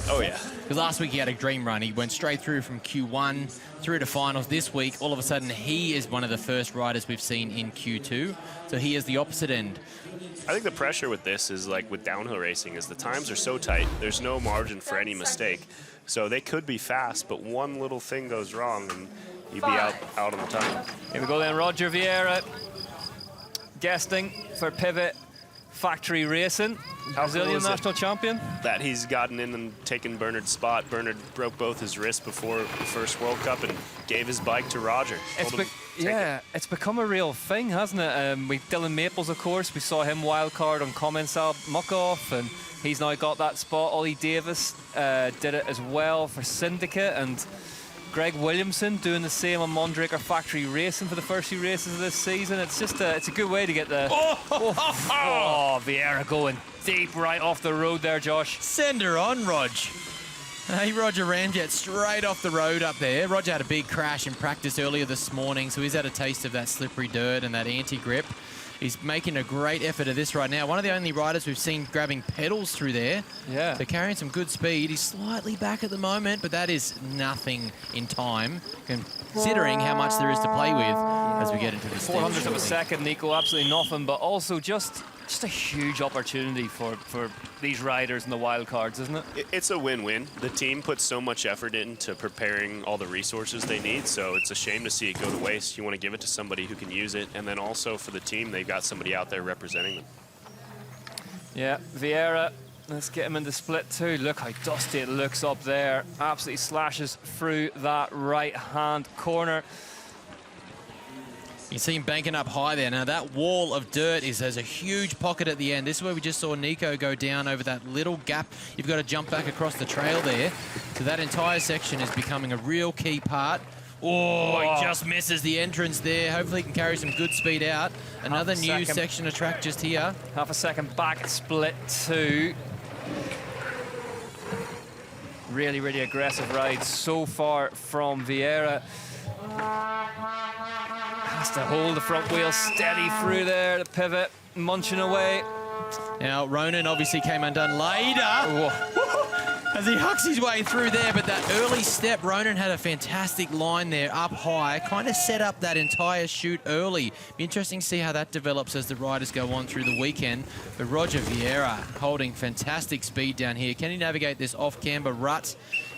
Oh, yeah. Because last week he had a dream run. He went straight through from Q1 through to finals. This week, all of a sudden, he is one of the first riders we've seen in Q2. So he is the opposite end. I think the pressure with this is like with downhill racing is the times are so tight. There's no margin for any mistake. So they could be fast, but one little thing goes wrong and you'd be out on the time. Here we go then, Roger Vieira guesting for Pivot Factory Racing, Brazilian national champion. That he's gotten in and taken Bernard's spot. Bernard broke both his wrists before the first World Cup and gave his bike to Roger. It's become a real thing, hasn't it? With Dylan Maples, of course, we saw him wildcard on Commensal Muck-Off, and he's now got that spot. Ollie Davis did it as well for Syndicate, and Greg Williamson doing the same on Mondraker Factory Racing for the first few races of this season. It's just it's a good way to get the... Oh, Vieira going deep right off the road there, Josh. Send her on, Rog. Hey, Roger Ramjet straight off the road up there. Roger had a big crash in practice earlier this morning, so he's had a taste of that slippery dirt and that anti-grip. He's making a great effort of this right now. One of the only riders we've seen grabbing pedals through there. Yeah. They're carrying some good speed. He's slightly back at the moment, but that is nothing in time, considering how much there is to play with as we get into this. 400th of a second, Nico, absolutely nothing, but also just a huge opportunity for these riders in the wild cards, isn't it? It's a win-win. The team puts so much effort into preparing all the resources they need, so it's a shame to see it go to waste. You want to give it to somebody who can use it, and then also for the team, they've got somebody out there representing them. Yeah, Vieira, let's get him in the split too. Look how dusty it looks up there. Absolutely slashes through that right-hand corner. You see him banking up high there. Now that wall of dirt has a huge pocket at the end. This is where we just saw Nico go down over that little gap. You've got to jump back across the trail there. So that entire section is becoming a real key part. Oh, he just misses the entrance there. Hopefully he can carry some good speed out. Another new section of track just here. Half a second back, split 2. Really, really aggressive ride so far from Vieira. Has to hold the front wheel steady through there, the pivot, munching away. Now, Ronan obviously came undone later as he hucks his way through there, but that early step, Ronan had a fantastic line there up high, kind of set up that entire shoot early. Be interesting to see how that develops as the riders go on through the weekend. But Roger Vieira holding fantastic speed down here. Can he navigate this off-camber rut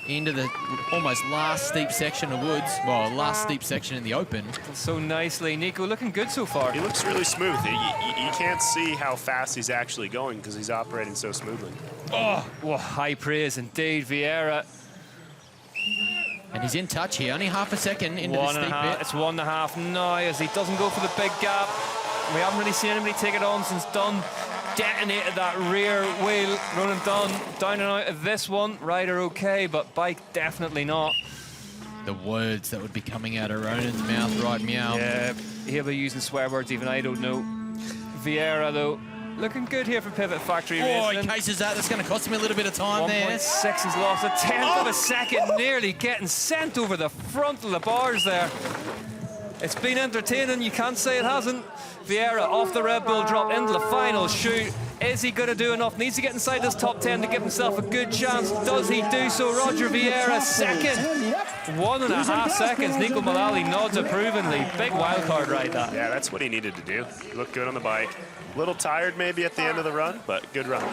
into the almost last steep section of woods? Well, last steep section in the open. So nicely. Nico looking good so far. He looks really smooth. You can't see how fast he's actually going because he's operating so smoothly. Oh, well, high praise indeed, Vieira. And he's in touch here, only half a second into the steep bit. It's 1.5 now as he doesn't go for the big gap. We haven't really seen anybody take it on since Dunn detonated that rear wheel. Ronan Dunn down and out of this one. Rider okay, but bike definitely not. The words that would be coming out of Ronan's mouth, right, meow. Yeah, he'll be using swear words, even I don't know. Vieira, though, looking good here for Pivot Factory Racing. He cases that. That's going to cost him a little bit of time there. 1.6, he's lost a tenth of a second, nearly getting sent over the front of the bars there. It's been entertaining, you can't say it hasn't. Vieira off the Red Bull, dropped into the final shoot. Is he going to do enough? Needs to get inside this top 10 to give himself a good chance. Does he do so? Roger Vieira, second. 1.5 seconds. Nico Mullally nods approvingly. Big wild card ride, that. Yeah, that's what he needed to do. He looked good on the bike. A little tired maybe at the end of the run, but good run.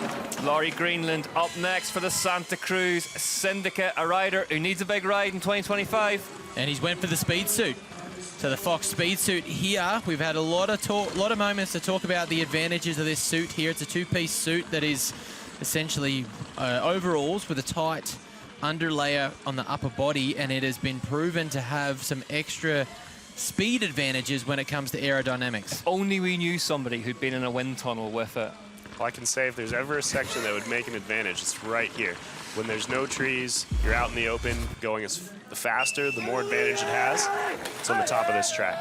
Laurie Greenland up next for the Santa Cruz Syndicate, a rider who needs a big ride in 2025. And he's went for the speed suit. So the Fox speed suit here, we've had a lot of moments to talk about the advantages of this suit here. It's a two-piece suit that is essentially overalls with a tight underlayer on the upper body, and it has been proven to have some extra speed advantages when it comes to aerodynamics. If only we knew somebody who'd been in a wind tunnel with it. Well, I can say if there's ever a section that would make an advantage, it's right here. When there's no trees, you're out in the open, going the faster, the more advantage it has. It's on the top of this track.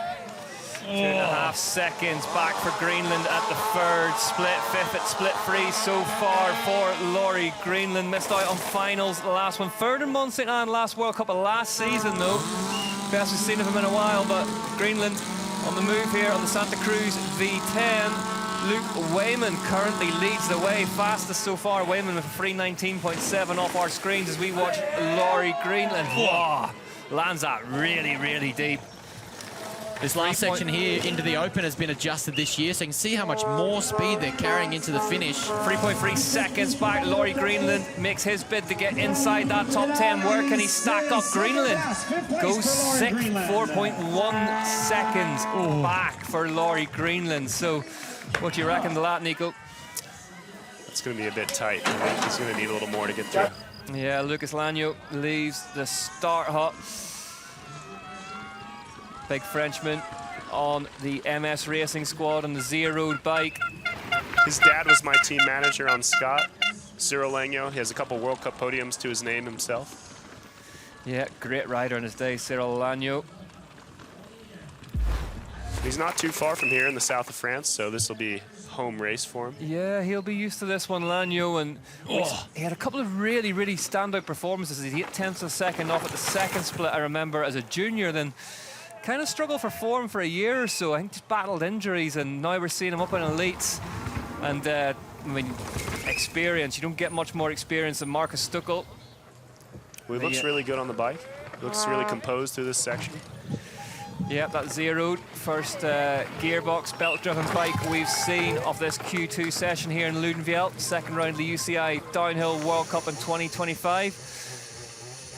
2.5 seconds back for Greenland at the third split. Fifth at split free so far for Laurie Greenland. Missed out on finals, the last one. Third in Mont St. Anne, last World Cup of last season though. Best we've seen of him in a while, but Greenland on the move here on the Santa Cruz V10. Luke Wayman currently leads the way, fastest so far. Wayman with a 3:19.7 off our screens as we watch Laurie Greenland. Whoa, lands that really, really deep. This last section here into the open has been adjusted this year, so you can see how much more speed they're carrying into the finish. 3.3 seconds back. Laurie Greenland makes his bid to get inside that top 10. Where can he stack up? Greenland goes 6th, 4.1 seconds back for Laurie Greenland. So what do you reckon to that, Nico? It's going to be a bit tight. I think he's going to need a little more to get through. Yeah, Lucas Lanyo leaves the start hut. Big Frenchman on the MS Racing squad on the zero-road bike. His dad was my team manager on Scott, Cyril Langyo. He has a couple World Cup podiums to his name himself. Yeah, great rider in his day, Cyril Lanyo. He's not too far from here in the south of France, so this will be home race for him. Yeah, he'll be used to this one, Lanyo, and he had a couple of really, really standout performances. He hit 10th of a second off at the second split, I remember, as a junior, then kind of struggled for form for a year or so. I think just battled injuries, and now we're seeing him up in elites. And I mean, experience, you don't get much more experience than Marcus Stuckel. Well, he looks really good on the bike. Looks really composed through this section. Yep, that zeroed first gearbox belt-driven bike we've seen of this Q2 session here in Loudenvielle. Second round of the UCI Downhill World Cup in 2025.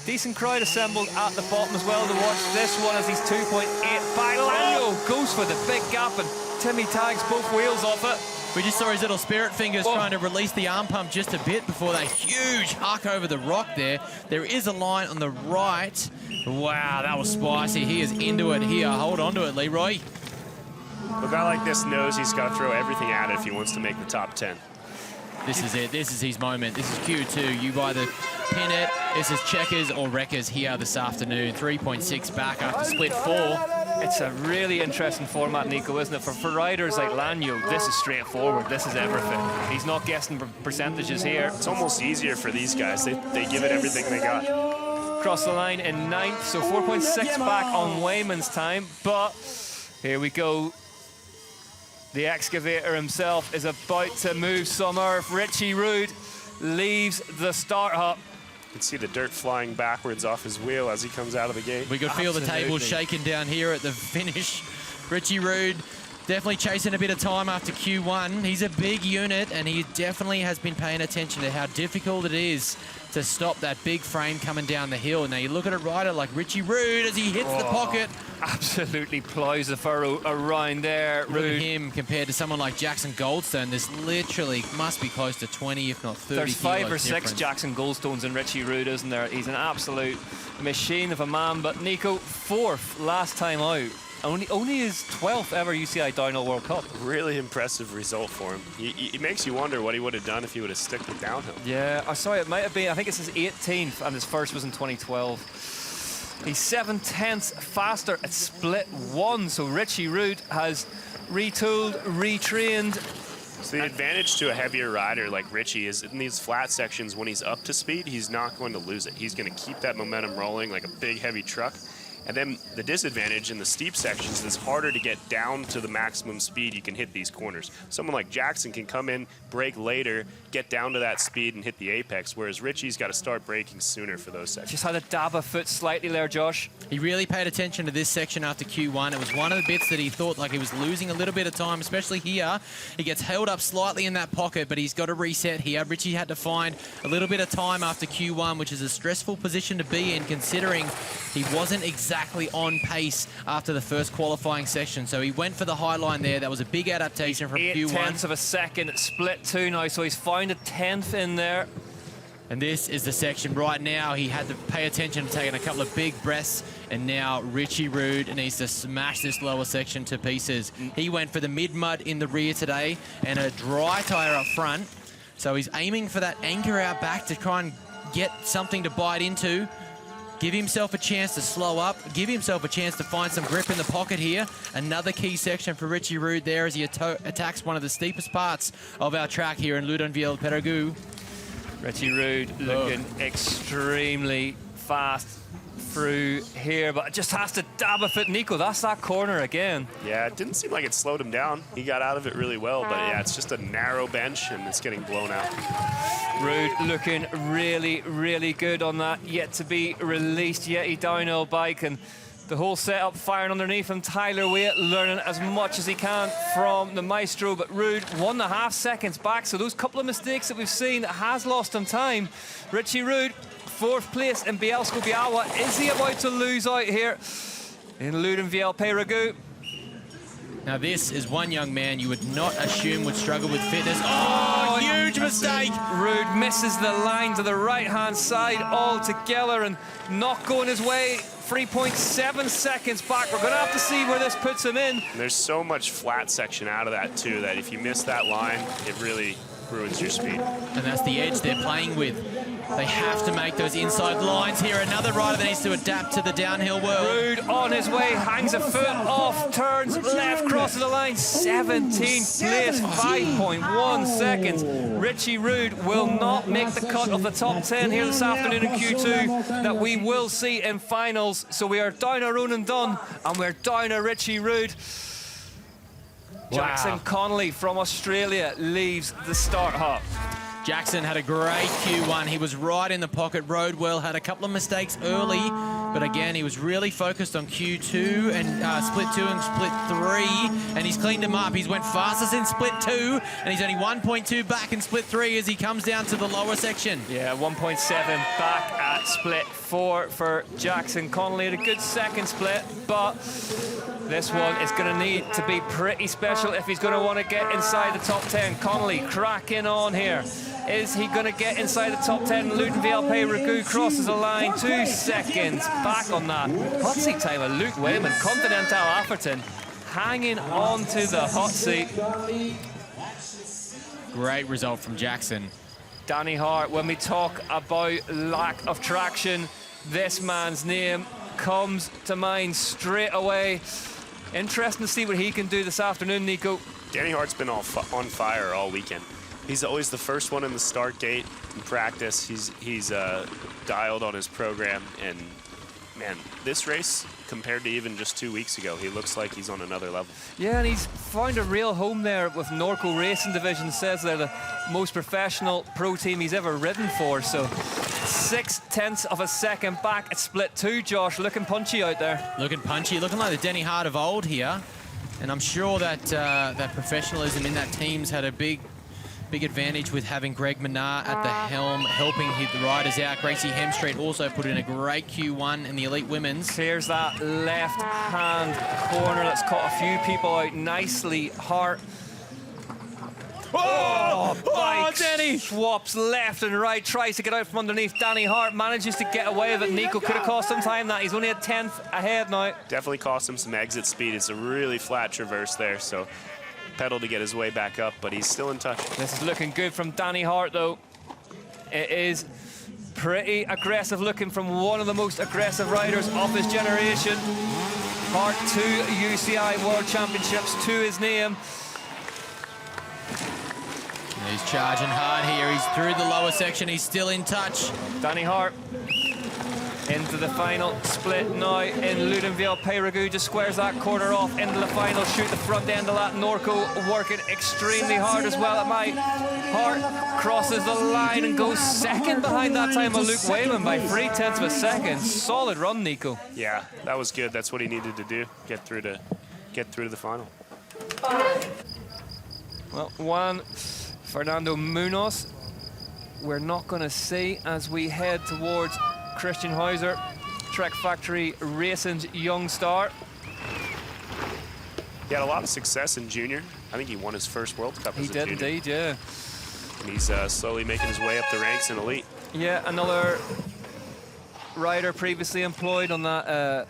Decent crowd assembled at the bottom as well to watch this one as he's 2.8 back. Lanyo goes for the big gap and Timmy tags both wheels off it. We just saw his little spirit fingers trying to release the arm pump just a bit before that huge huck over the rock there. There is a line on the right. Wow, that was spicy. He is into it here. Hold on to it, Leroy. A guy like this knows he's got to throw everything at it if he wants to make the top 10. This is it. This is his moment. This is Q2. You either pin it. This is checkers or wreckers here this afternoon. 3.6 back after split 4. It's a really interesting format, Nico, isn't it? For riders like Lanyo, this is straightforward. This is everything. He's not guessing percentages here. It's almost easier for these guys. They give it everything they got. Cross the line in 9th, so 4.6 back on Wayman's time. But here we go. The excavator himself is about to move some earth. Richie Rude leaves the start hut. You can see the dirt flying backwards off his wheel as he comes out of the gate. We could feel the table shaking down here at the finish. Richie Rude definitely chasing a bit of time after Q1. He's a big unit, and he definitely has been paying attention to how difficult it is to stop that big frame coming down the hill. Now you look at a rider like Richie Rude as he hits the pocket. Absolutely plows the furrow around there. Look at him compared to someone like Jackson Goldstone. There's literally must be close to 20, if not 30 There's 5 or 6 difference. Jackson Goldstones in Richie Rude, isn't there? He's an absolute machine of a man. But Nico, 4th last time out. Only his 12th ever UCI Downhill World Cup. Really impressive result for him. It makes you wonder what he would have done if he would have stuck with downhill. Yeah, I saw it might have been, I think it's his 18th, and his first was in 2012. He's 7/10 faster at split 1. So Richie Root has retooled, retrained. So the advantage to a heavier rider like Richie is in these flat sections, when he's up to speed, he's not going to lose it. He's going to keep that momentum rolling like a big, heavy truck. And then the disadvantage in the steep sections is it's harder to get down to the maximum speed you can hit these corners. Someone like Jackson can come in, brake later, get down to that speed and hit the apex, whereas Richie's got to start braking sooner for those sections. Just had to dab a foot slightly there, Josh. He really paid attention to this section after Q1. It was one of the bits that he thought like he was losing a little bit of time, especially here. He gets held up slightly in that pocket, but he's got to reset here. Richie had to find a little bit of time after Q1, which is a stressful position to be in, considering he wasn't exactly on pace after the first qualifying section. So he went for the high line there. That was a big adaptation from Q1. 8/10 of a second, split 2 now, so he's found a 10th in there. And this is the section right now. He had to pay attention to taking a couple of big breaths, and now Richie Rood needs to smash this lower section to pieces. He went for the mid-mud in the rear today and a dry tyre up front. So he's aiming for that anchor out back to try and get something to bite into. Give himself a chance to slow up. Give himself a chance to find some grip in the pocket here. Another key section for Richie Rood there as he attacks one of the steepest parts of our track here in Loudenvielle, Périgueux. Richie Rood looking extremely fast through here, but just has to dab a foot. Nico, that's that corner again. Yeah, it didn't seem like it slowed him down. He got out of it really well, but yeah, it's just a narrow bench and it's getting blown out. Rood looking really, really good on that yet to be released Yeti downhill bike, and the whole setup firing underneath him. Tyler Waite learning as much as he can from the maestro, but Rood 1.5 seconds back, so those couple of mistakes that we've seen has lost him time. Richie Rood, 4th place in Bielsko-Biała. Is he about to lose out here in Loudenvielle, Périgueux? Now this is one young man you would not assume would struggle with fitness. Oh, huge mistake! Rood misses the line to the right-hand side altogether and not going his way. 3.7 seconds back. We're going to have to see where this puts him in. There's so much flat section out of that too that if you miss that line, it really ruins your speed. And that's the edge they're playing with. They have to make those inside lines here. Another rider that needs to adapt to the downhill world. Rood on his way, hangs a foot off, turns left, crosses the line. 17th place, 5.1 seconds. Richie Rood will not make the cut of the top 10 here this afternoon in Q2 that we will see in finals. So we are down a Ronan Dunn and we're down a Richie Rood. Jackson Connolly from Australia leaves the start hop. Jackson had a great Q1. He was right in the pocket, rode well, had a couple of mistakes early, but again, he was really focused on Q2 and split 2 and split 3, and he's cleaned them up. He's went fastest in split 2, and he's only 1.2 back in split 3 as he comes down to the lower section. Yeah, 1.7 back at split 4 for Jackson Connolly. Had a good second split, but this one is going to need to be pretty special if he's going to want to get inside the top 10. Connolly cracking on here. Is he going to get inside the top 10? Loudenvielle Périgueux crosses the line. 2 seconds back on that. Hot seat time of Luke Wayman. Continental Atherton hanging on to the hot seat. Great result from Jackson. Danny Hart, when we talk about lack of traction, this man's name comes to mind straight away. Interesting to see what he can do this afternoon, Nico. Danny Hart's been on fire all weekend. He's always the first one in the start gate in practice. He's dialed on his program, and man, this race compared to even just 2 weeks ago, he looks like he's on another level. Yeah, and he's found a real home there with Norco Racing Division. Says they're the most professional pro team he's ever ridden for. So 0.6 of a second back at split 2. Josh, looking punchy out there. Looking punchy, looking like the Denny Hart of old here. And I'm sure that that professionalism in that team's had a big advantage with having Greg Menard at the helm, helping the riders out. Gracie Hemstreet also put in a great Q1 in the elite women's. Clears that left-hand corner. That's caught a few people out nicely. Hart. Oh, Danny! Swaps left and right, tries to get out from underneath. Danny Hart manages to get away with it. Nico could have cost him time that. He's only a 10th ahead now. Definitely cost him some exit speed. It's a really flat traverse there, so pedal to get his way back up, but he's still in touch. This is looking good from Danny Hart, though. It is Pretty aggressive looking from one of the most aggressive riders of his generation. Part 2 UCI World Championships to his name. He's charging hard here. He's through the lower section. He's still in touch. Danny Hart into the final split now in Loudenvielle. Peyragu just squares that corner off into the final shoot. The front end of that Norco working extremely hard as well at Mike. Hart crosses the line and goes second behind that time of Luke Wayman by 0.3 of a second. Solid run, Nico. Yeah, that was good. That's what he needed to do. Get through to the final. Well, Juan Fernando Munoz, we're not going to see as we head towards Christian Hauser, Trek Factory Racing's young star. He had a lot of success in junior. I think he won his first World Cup as a junior. He did indeed, yeah. And he's slowly making his way up the ranks in elite. Yeah, another rider previously employed on that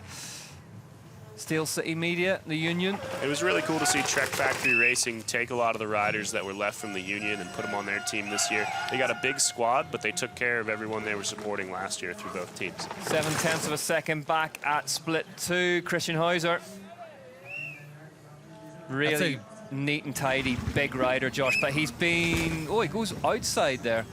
Steel City Media, the union. It was really cool to see Trek Factory Racing take a lot of the riders that were left from the union and put them on their team this year. They got a big squad, but they took care of everyone they were supporting last year through both teams. 0.7 of a second back at split 2. Christian Hauser. Really neat and tidy, big rider, Josh, but he's been, he goes outside there.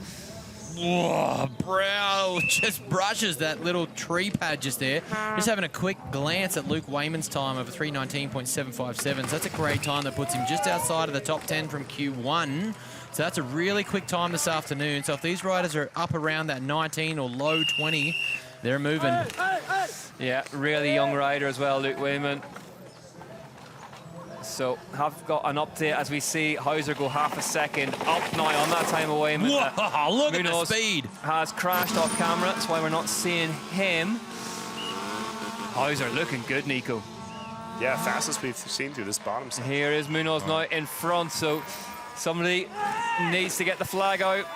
Whoa, Brow just brushes that little tree pad just there. Just having a quick glance at Luke Wayman's time of 3:19.757. So that's a great time that puts him just outside of the top 10 from Q1. So that's a really quick time this afternoon. So if these riders are up around that 19 or low 20, they're moving. Yeah, really young rider as well, Luke Wayman. So have got an update as we see Hauser go half a second up now on that time of Wayman. Whoa, look at the speed. Has crashed off camera, that's why we're not seeing him. Hauser looking good, Nico. Yeah, fastest we've seen through this bottom side. Here is Munoz now in front, so somebody needs to get the flag out.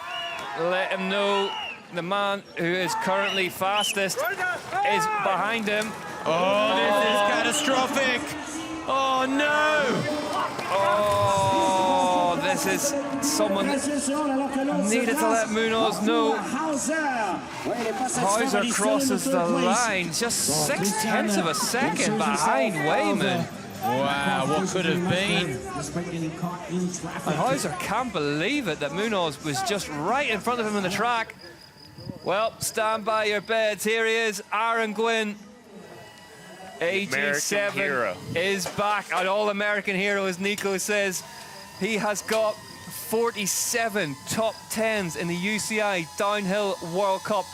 Let him know the man who is currently fastest is behind him. Oh, this is catastrophic. Oh, no! Oh, this is someone needed to let Munoz know. Hauser crosses the line, just 0.6 of a second behind Wayman. Wow, what could have been? And Hauser can't believe it that Munoz was just right in front of him on the track. Well, stand by your beds. Here he is, Aaron Gwynn. AG7 is back, an all-American hero, as Nico says. He has got 47 top 10s in the UCI Downhill World Cup,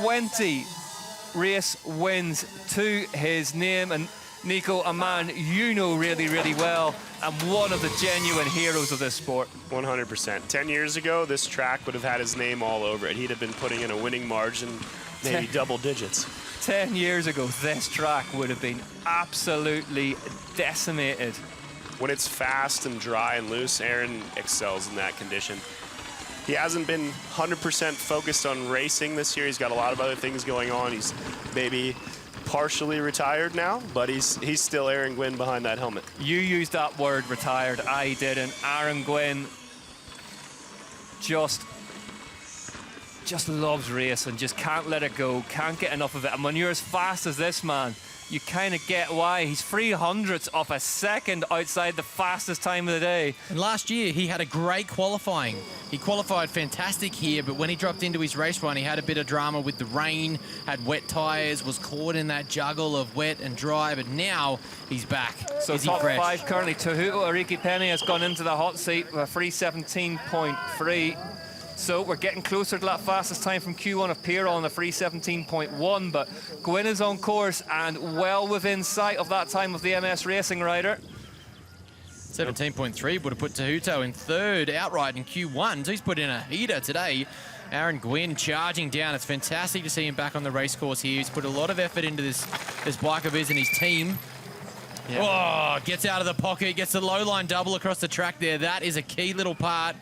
20 race wins to his name. And Nico, a man you know really, really well, and one of the genuine heroes of this sport. 100%. 10 years ago, this track would have had his name all over it. He'd have been putting in a winning margin, maybe double digits. 10 years ago, this track would have been absolutely decimated. When it's fast and dry and loose, Aaron excels in that condition. He hasn't been 100% focused on racing this year. He's got a lot of other things going on. He's maybe partially retired now, but he's still Aaron Gwynn behind that helmet. You used that word, retired. I didn't. Aaron Gwynn just loves racing, just can't let it go, can't get enough of it. And when you're as fast as this man, you kind of get why. He's 0.03 of a second outside the fastest time of the day. And last year, he had a great qualifying. He qualified fantastic here, but when he dropped into his race run, he had a bit of drama with the rain, had wet tyres, was caught in that juggle of wet and dry, but now he's back. So top 5 currently. Tehuto Ariki Penny has gone into the hot seat with a 3:17.3. So we're getting closer to that fastest time from Q1 of Pierre on the 3:17.1, but Gwynn is on course and well within sight of that time of the MS Racing rider. 17.3 would have put Tehuto in third outright in Q1, so he's put in a heater today. Aaron Gwynn charging down. It's fantastic to see him back on the race course here. He's put a lot of effort into this bike of his and his team. Yeah. Oh, gets out of the pocket, gets the low line double across the track there. That is a key little part.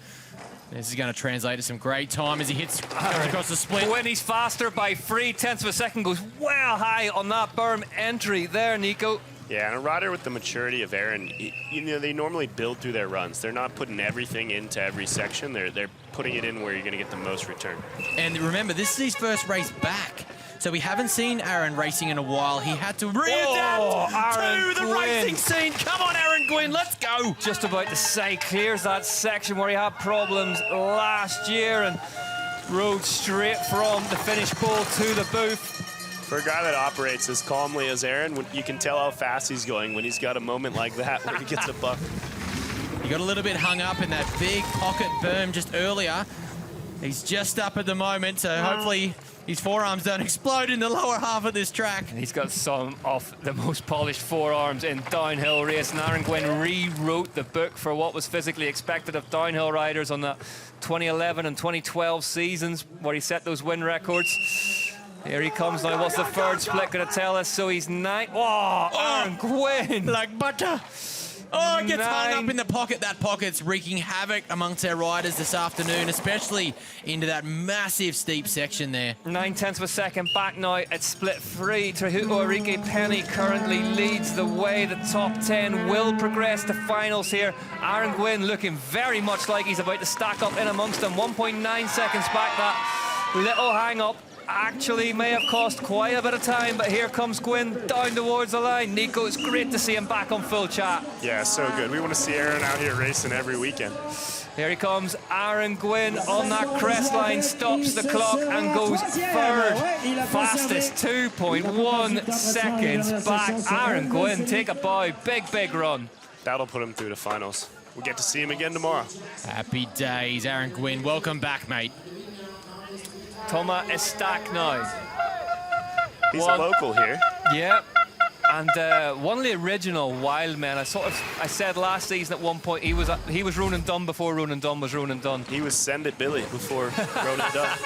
This is going to translate to some great time as he hits across the split. When he's faster by 0.3 of a second, goes well high on that berm entry there, Nico. Yeah, and a rider with the maturity of Aaron, you know, they normally build through their runs. They're not putting everything into every section. They're putting it in where you're going to get the most return. And remember, this is his first race back. So we haven't seen Aaron racing in a while. He had to readapt to the racing scene. Come on, Aaron Gwynn, let's go. Just about to say, clears that section where he had problems last year and rode straight from the finish pole to the booth. For a guy that operates as calmly as Aaron, you can tell how fast he's going when he's got a moment like that where he gets a buck. He got a little bit hung up in that big pocket berm just earlier. He's just up at the moment, so hopefully his forearms don't explode in the lower half of this track. And he's got some of the most polished forearms in downhill racing. Aaron Gwynn rewrote the book for what was physically expected of downhill riders on the 2011 and 2012 seasons where he set those win records. Here he comes now. What's the third split going to tell us? So he's 9. Oh, Aaron Gwynn. Like butter. Oh, it gets hung up in the pocket. That pocket's wreaking havoc amongst our riders this afternoon, especially into that massive steep section there. 9/10 of a second back now at split 3. Trehuto Enrique Penny currently leads the way. The top 10 will progress to finals here. Aaron Gwynn looking very much like he's about to stack up in amongst them. 1.9 seconds back. That little hang-up actually may have cost quite a bit of time, but here comes Gwynn down towards the line. Nico, it's great to see him back on full chat. Yeah, so good. We want to see Aaron out here racing every weekend. Here he comes, Aaron Gwynn on that crest line, stops the clock and goes third. Fastest 2.1 seconds back. Aaron Gwynn, take a bow. Big, big run. That'll put him through to finals. We'll get to see him again tomorrow. Happy days, Aaron Gwynn. Welcome back, mate. Thomas Estac now. He's a local here. Yeah, and one of the original wild men. I said last season at one point he was Ronan Dunn before Ronan Dunn was Ronan Dunn. He was Send It Billy before Ronan Dunn.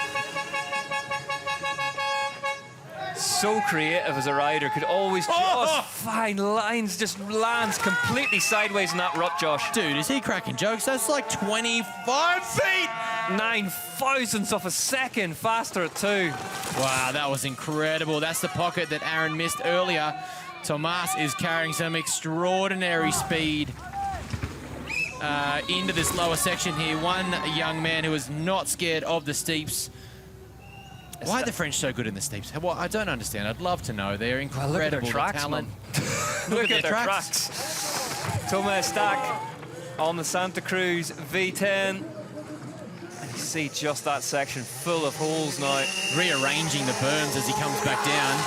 So creative as a rider, could always just find lines, just lands completely sideways in that rut, Josh. Dude, is he cracking jokes? That's like 25 feet! 9 thousandths of a second faster at 2. Wow, that was incredible. That's the pocket that Aaron missed earlier. Tomas is carrying some extraordinary speed into this lower section here. One young man who is not scared of the steeps. Why are the French so good in the steeps? Well, I don't understand. I'd love to know. They're incredible. Look at their tracks, talent. Look at their tracks. Thomas Stack on the Santa Cruz V10. And you see just that section full of holes now. Rearranging the berms as he comes back down.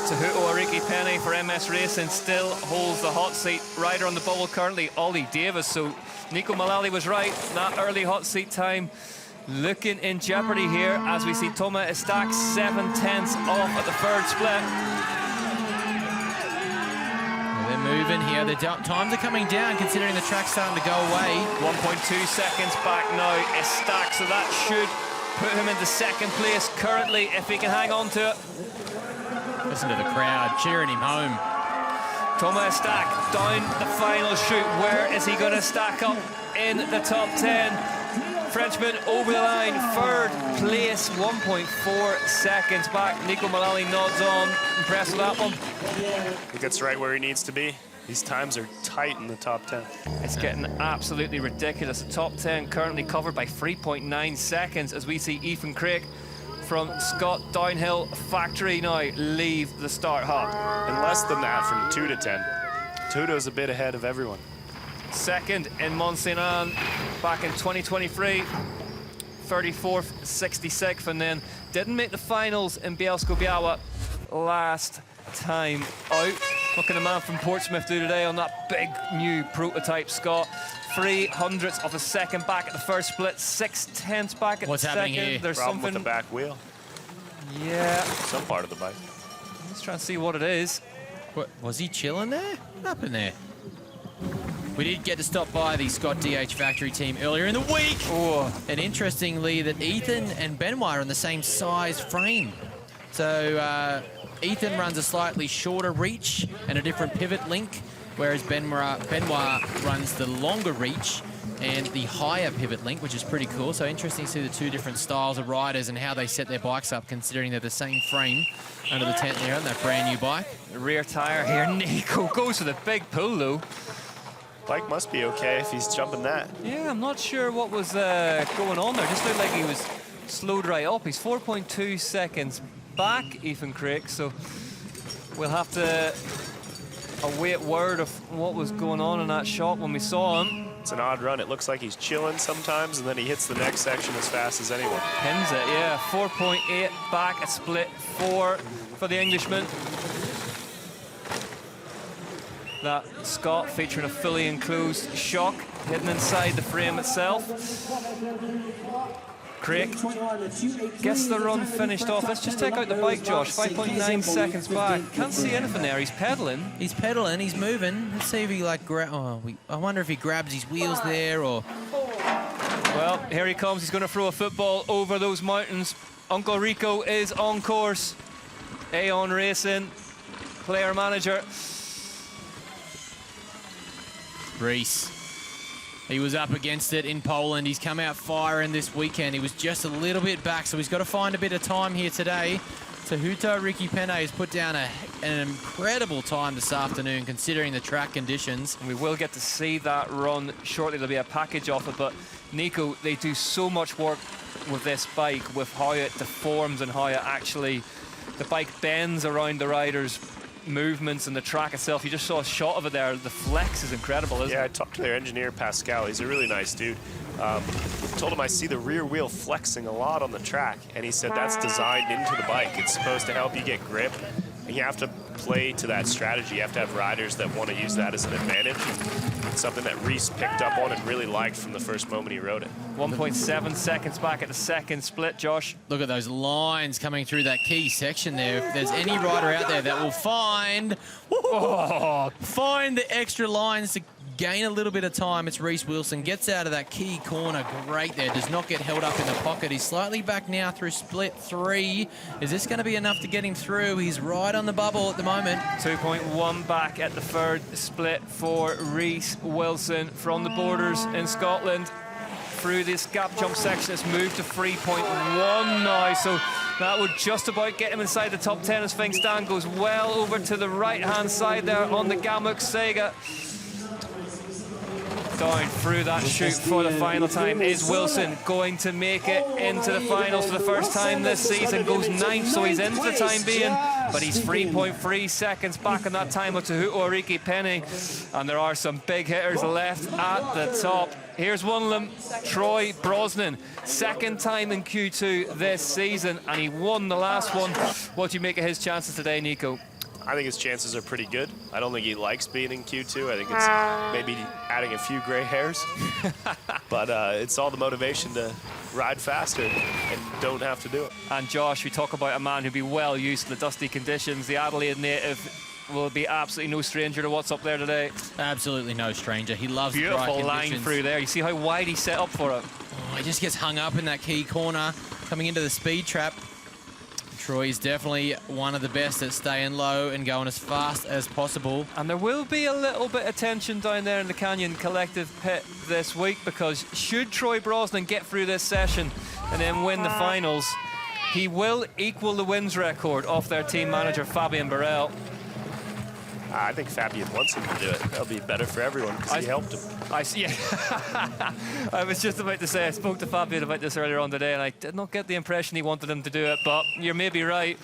Tehuto Enrique Penny for MS Racing still holds the hot seat. Rider on the bubble currently, Ollie Davis. So Nico Mullally was right. That early hot seat time looking in jeopardy here as we see Thomas Estac 7/10 off at the third split. They're moving here. The times are coming down considering the track's starting to go away. 1.2 seconds back now, Estac, so that should put him into second place currently if he can hang on to it. Listen to the crowd cheering him home. Thomas Estac down the final chute. Where is he going to stack up in the top 10? Frenchman over the line, third place, 1.4 seconds back. Nico Mullally nods on. Impressed with that one? He gets right where he needs to be. These times are tight in the top 10. It's getting absolutely ridiculous. The top 10 currently covered by 3.9 seconds as we see Ethan Craig from Scott Downhill Factory now leave the start hub. And less than that from 2 to 10. Tudo's a bit ahead of everyone. Second in Mont Saint Anne back in 2023, 34th, 66th, and then didn't make the finals in Bielsko-Biała last time out. What can a man from Portsmouth do today on that big new prototype, Scott? 0.03 of a second back at the first split, 0.6 back at What's the second. happening here? There's Problem something with the back wheel. Yeah. Some part of the bike. Let's try and see what it is. What, was he chilling there? What happened there? We did get to stop by the Scott DH Factory team earlier in the week. Oh. And interestingly, that Ethan and Benoit are in the same size frame. So Ethan runs a slightly shorter reach and a different pivot link, whereas Benoit runs the longer reach and the higher pivot link, which is pretty cool. So interesting to see the two different styles of riders and how they set their bikes up, considering they're the same frame under the tent there on that brand new bike. The rear tire here, Nico goes for the big pull though. Bike must be okay if he's jumping that. Yeah, I'm not sure what was going on there. Just looked like he was slowed right up. He's 4.2 seconds back, Ethan Craig, so we'll have to await word of what was going on in that shot when we saw him. It's an odd run. It looks like he's chilling sometimes, and then he hits the next section as fast as anyone. Pins it, yeah. 4.8 back, a split 4 for the Englishman. That Scott featuring a fully enclosed shock hidden inside the frame itself. Craig gets the run finished off. Let's just take out the bike, Josh. 5.9 seconds back. Can't see anything there. He's pedaling. He's pedaling. He's moving. Let's see if he like I wonder if he grabs his wheels there or. Well, here he comes. He's going to throw a football over those mountains. Uncle Rico is on course. Aeon Racing, player manager. Reese. He was up against it in Poland. He's come out firing this weekend. He was just a little bit back, so he's got to find a bit of time here today. Tehuta Ricky Penne has put down an incredible time this afternoon, considering the track conditions. And we will get to see that run shortly. There'll be a package of it, but Nico, they do so much work with this bike, with how it deforms and how it actually, the bike bends around the riders' movements and the track itself. You just saw a shot of it there. The flex is incredible, isn't it? Yeah, I talked to their engineer, Pascal. He's a really nice dude. Told him I see the rear wheel flexing a lot on the track, and he said that's designed into the bike. It's supposed to help you get grip, and you have to play to that strategy. You have to have riders that want to use that as an advantage. It's something that Reese picked up on and really liked from the first moment he rode it. 1.7 seconds back at the second split, Josh. Look at those lines coming through that key section there. If there's any rider out there that will find the extra lines to gain a little bit of time, it's Reese Wilson. Gets out of that key corner great there. Does not get held up in the pocket. He's slightly back now through split 3. Is this going to be enough to get him through? He's right on the bubble at the moment. 2.1 back at the third split for Reese Wilson from the borders in Scotland. Through this gap jump section, it's moved to 3.1 now, so that would just about get him inside the top 10 as things stand. Goes well over to the right-hand side there on the Gamuk Sega. Down through that chute for the final time. Is Wilson going to make it into the finals for the first time this season? Goes 9th, so he's in for the time being, but he's 3.3 seconds back on that time of Tehuta Ricky Penne, and there are some big hitters left at the top. Here's one of them, Troy Brosnan, second time in Q2 this season, and he won the last one. What do you make of his chances today, Nico? I think his chances are pretty good. I don't think he likes being in Q2. I think it's maybe adding a few gray hairs. But it's all the motivation to ride faster and don't have to do it. And Josh, we talk about a man who'd be well used to the dusty conditions. The Adelaide native will be absolutely no stranger to what's up there today. Absolutely no stranger. He loves beautiful dry conditions. line through there. You see how wide he set up for it. Oh, he just gets hung up in that key corner coming into the speed trap. Troy is definitely one of the best at staying low and going as fast as possible. And there will be a little bit of tension down there in the Canyon Collective pit this week, because should Troy Brosnan get through this session and then win the finals, he will equal the wins record of their team manager, Fabian Burrell. I think Fabian wants him to do it. That'll be better for everyone because he helped him. I was just about to say, I spoke to Fabian about this earlier on today, and I did not get the impression he wanted him to do it, but you're maybe right.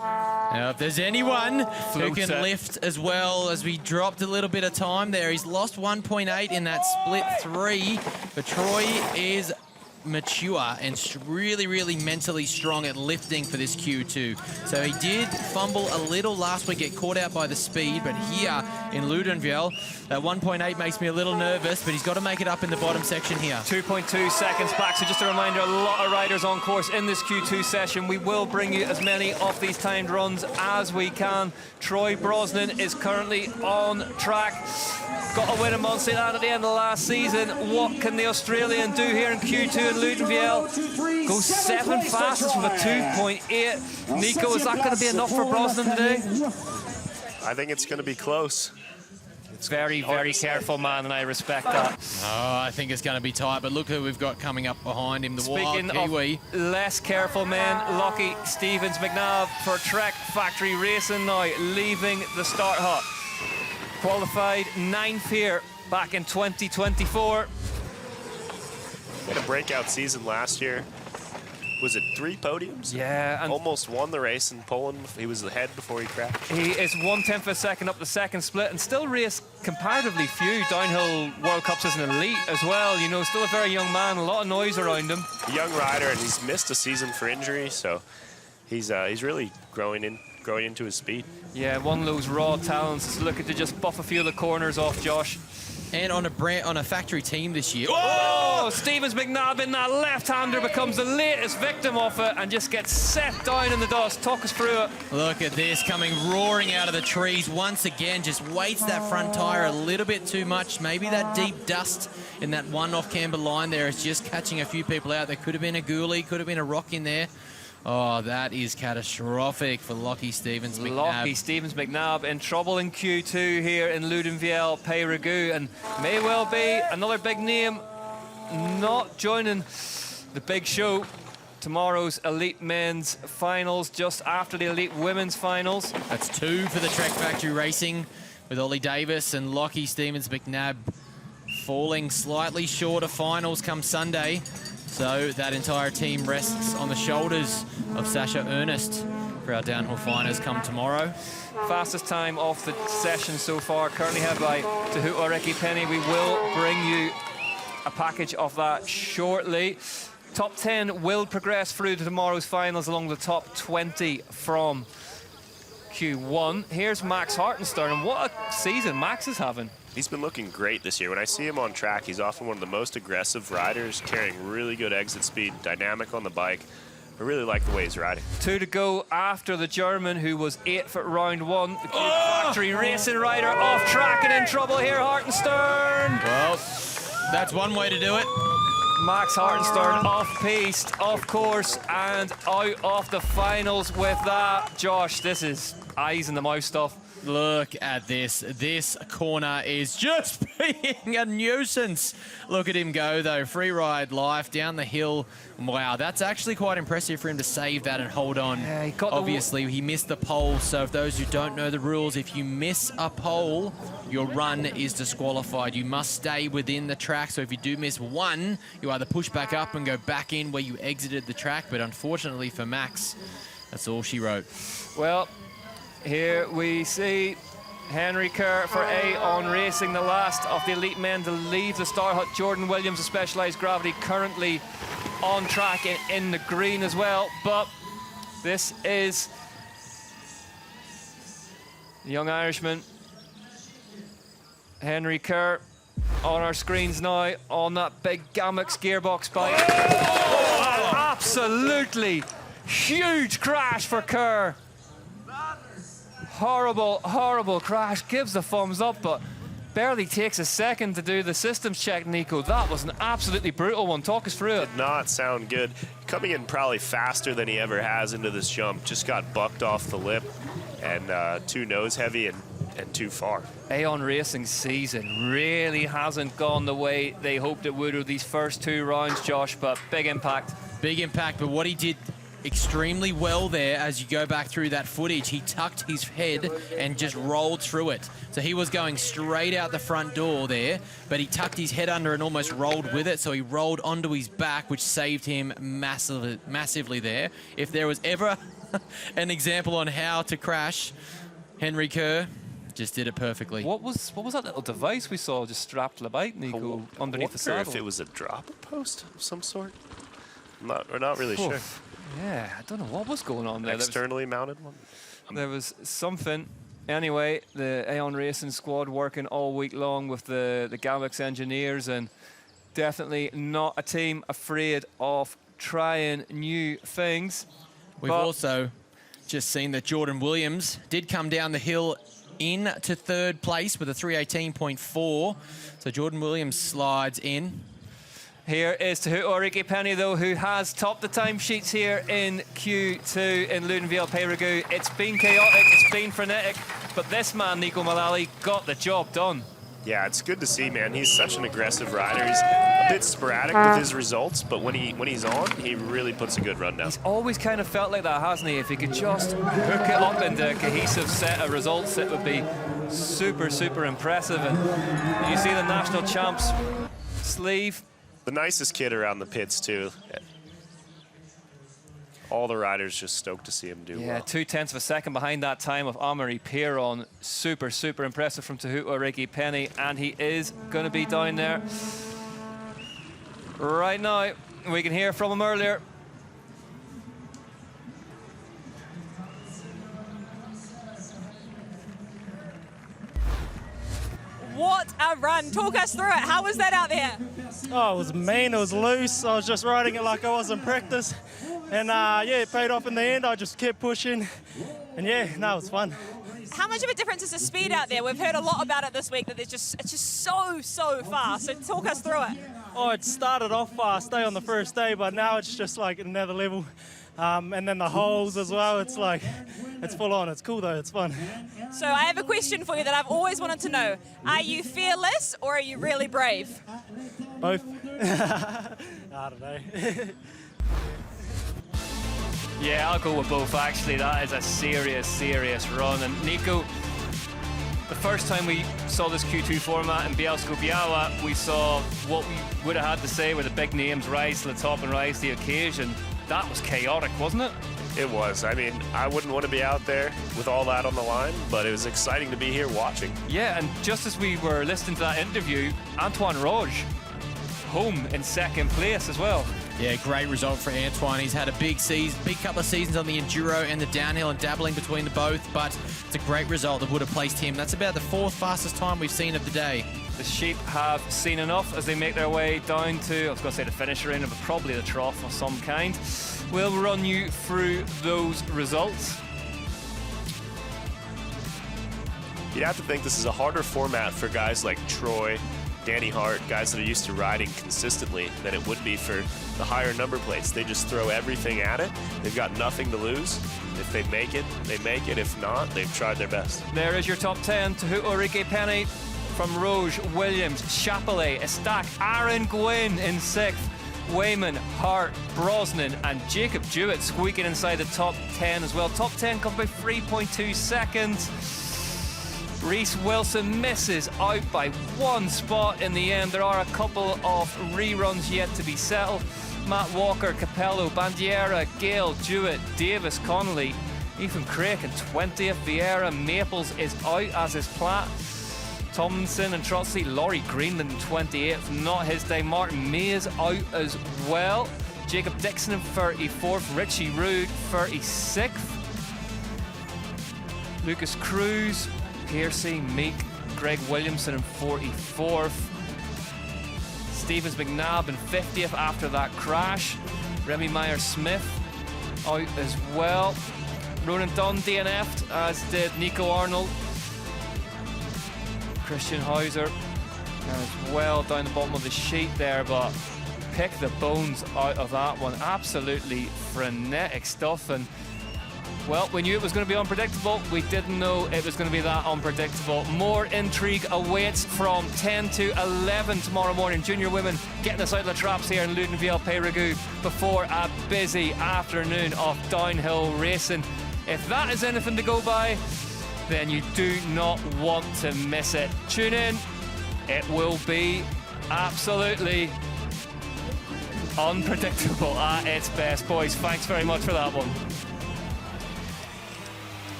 Now, if there's anyone who can lift as well, as we dropped a little bit of time there, he's lost 1.8 in that split 3, but Troy is mature and really, really mentally strong at lifting for this Q2. So he did fumble a little last week, get caught out by the speed, but here in Loudenvielle, that 1.8 makes me a little nervous, but he's got to make it up in the bottom section here. 2.2 seconds back, so just a reminder, a lot of riders on course in this Q2 session. We will bring you as many of these timed runs as we can. Troy Brosnan is currently on track. Got a win in Montserrat at the end of last season. What can the Australian do here in Q2 in Loudenvielle? Goes 7 fastest with a 2.8. Nico, is that going to be enough for Brosnan today? I think it's going to be close. It's very, very careful, man, and I respect that. Oh, I think it's going to be tight, but look who we've got coming up behind him, the Speaking wild Kiwi. of less careful men, Lockie Stevens McNabb for Trek Factory Racing now, leaving the start hut. Qualified 9th here back in 2024. He had a breakout season last year. Was it 3 podiums? Yeah, and almost won the race in Poland. He was ahead before he crashed. he is 1/10 of a second up the second split and still raced comparatively few downhill World Cups as an elite as well. You know, still a very young man, a lot of noise around him. A young rider, and he's missed a season for injury, so he's really growing into his speed. Yeah, one of those raw talents is looking to just buff a few of the corners off Josh. And on a factory team this year. Oh, Stevens McNabb in that left-hander becomes the latest victim of it and just gets set down in the dust. Talk us through it. Look at this, coming roaring out of the trees once again, just weights that front tyre a little bit too much. Maybe that deep dust in that one off-camber line there is just catching a few people out. There could have been a ghoulie, could have been a rock in there. Oh, that is catastrophic for Lockie Stevens McNabb. Lockie Stevens McNabb in trouble in Q2 here in Loudenvielle, Peyragu, and may well be another big name not joining the big show. Tomorrow's Elite Men's Finals, just after the Elite Women's Finals. That's 2 for the Trek Factory Racing, with Ollie Davis and Lockie Stevens McNabb falling slightly short of finals come Sunday. So that entire team rests on the shoulders of Sasha Ernest for our downhill finals come tomorrow. Fastest time off the session so far, currently held by Tehuta Ricky Penny. We will bring you a package of that shortly. Top 10 will progress through to tomorrow's finals along the top 20 from Q1. Here's Max Hartenstern, and what a season Max is having. He's been looking great this year. When I see him on track, he's often one of the most aggressive riders, carrying really good exit speed, dynamic on the bike. I really like the way he's riding. 2 to go after the German, who was 8th at round 1. The Factory Racing rider off track and in trouble here, Hartenstern. Well, that's one way to do it. Max Hartenstern off-piste, off course, and out of the finals with that. Josh, this is eyes in the mouth stuff. Look at this. This corner is just being a nuisance. Look at him go, though. Free ride life down the hill. Wow, that's actually quite impressive for him to save that and hold on. Yeah, he got Obviously, he missed the pole. So if those who don't know the rules, if you miss a pole, your run is disqualified. You must stay within the track. So if you do miss one, you either push back up and go back in where you exited the track. But unfortunately for Max, that's all she wrote. Well, here we see Henry Kerr for A-On Racing, the last of the elite men to leave the Star Hut. Jordan Williams of Specialized Gravity currently on track in the green as well. But this is the young Irishman, Henry Kerr, on our screens now on that big Gamex gearbox bike. Oh, an absolutely huge crash for Kerr. Horrible, horrible crash. Gives the thumbs up, but barely takes a second to do the systems check, Nico. That was an absolutely brutal one. Talk us through it. Did not sound good. Coming in probably faster than he ever has into this jump. Just got bucked off the lip and too nose heavy and too far. A-On Racing's season really hasn't gone the way they hoped it would with these first 2 rounds, Josh, but big impact. Big impact, but what he did extremely well there, as you go back through that footage, he tucked his head and just rolled through it. So he was going straight out the front door there, but he tucked his head under and almost rolled with it. So he rolled onto his back, which saved him massively there. If there was ever an example on how to crash, Henry Kerr just did it perfectly. What was that little device we saw just strapped to the bike, Nico, underneath the saddle? If it was a drop post of some sort. We're not really sure. Yeah, I don't know what was going on there. Externally mounted one? There was something. Anyway, the A-On Racing squad working all week long with the Gamex engineers, and definitely not a team afraid of trying new things. We've also just seen that Jordan Williams did come down the hill into 3rd place with a 318.4. So Jordan Williams slides in. Here is Tehuta Ricky Penny, though, who has topped the timesheets here in Q2 in Loudenvielle, Peyragu. It's been chaotic, it's been frenetic. but this man, Nico Mullally, got the job done. Yeah, it's good to see, man. He's such an aggressive rider. He's a bit sporadic with his results, but when he's on, he really puts a good run down. He's always kind of felt like that, hasn't he? If he could just hook it up into a cohesive set of results, it would be super, super impressive. And you see the national champs sleeve. The nicest kid around the pits, too. All the riders just stoked to see him do well. 0.2 of a second behind that time of Amaury Piron. Super, super impressive from Tehuto Ricky Penny, and he is going to be down there right now. We can hear from him earlier. What a run. Talk us through it. How was that out there? Oh, it was mean, it was loose. I was just riding it like I was in practice. And yeah, it paid off in the end. I just kept pushing. And yeah, no, it was fun. How much of a difference is the speed out there? We've heard a lot about it this week, that it's just so fast. So talk us through it. Oh, it started off fast on the first day, but now it's just like another level. And then the holes as well, it's like, it's full on. It's cool though, it's fun. So I have a question for you that I've always wanted to know. Are you fearless or are you really brave? Both. I don't know. Yeah, I'll go with both, actually. That is a serious, serious run. And Nico, the first time we saw this Q2 format in Bielsko-Biała, we saw what we would have had to say where the big names rise to the top and rise to the occasion. That was chaotic, wasn't it? It was. I mean, I wouldn't want to be out there with all that on the line, but it was exciting to be here watching. Yeah, and just as we were listening to that interview, Antoine Roche, home in second place as well. Yeah, great result for Antoine. He's had a big couple of seasons on the Enduro and the downhill and dabbling between the both, but it's a great result that would have placed him. That's about the 4th fastest time we've seen of the day. The sheep have seen enough as they make their way down to, I was going to say the finish arena, but probably the trough of some kind. We'll run you through those results. You'd have to think this is a harder format for guys like Troy, Danny Hart, guys that are used to riding consistently, than it would be for the higher number plates. They just throw everything at it. They've got nothing to lose. If they make it, they make it. If not, they've tried their best. There is your top 10. Tehuto Ricky Penny from Rouge, Williams, Chapelet, Estac, Aaron Gwynn in 6th, Wayman, Hart, Brosnan, and Jacob Jewett squeaking inside the top 10 as well. Top 10 comes by 3.2 seconds. Reese Wilson misses out by 1 spot in the end. There are a couple of reruns yet to be settled. Matt Walker, Capello, Bandiera, Gale, Jewett, Davis, Connolly, Ethan Craig in 20th. Vieira, Maples is out, as is Platt. Tomlinson and Trotsy, Laurie Greenland in 28th, not his day. Martin Mays out as well. Jacob Dixon in 34th, Richie Rude 36th. Lucas Cruz, Piercy, Meek, Greg Williamson in 44th. Stevens McNabb in 50th after that crash. Remy Meyer-Smith out as well. Ronan Dunn DNF'd, as did Nico Arnold. Christian Hauser as well down the bottom of the sheet there, but pick the bones out of that one. Absolutely frenetic stuff, and well, we knew it was going to be unpredictable. We didn't know it was going to be that unpredictable. More intrigue awaits from 10 to 11 tomorrow morning. Junior women getting us out of the traps here in LOUDENVIELLE Peyragueux before a busy afternoon of downhill racing. If that is anything to go by, then you do not want to miss it. Tune in. It will be absolutely unpredictable at its best, boys. Thanks very much for that one.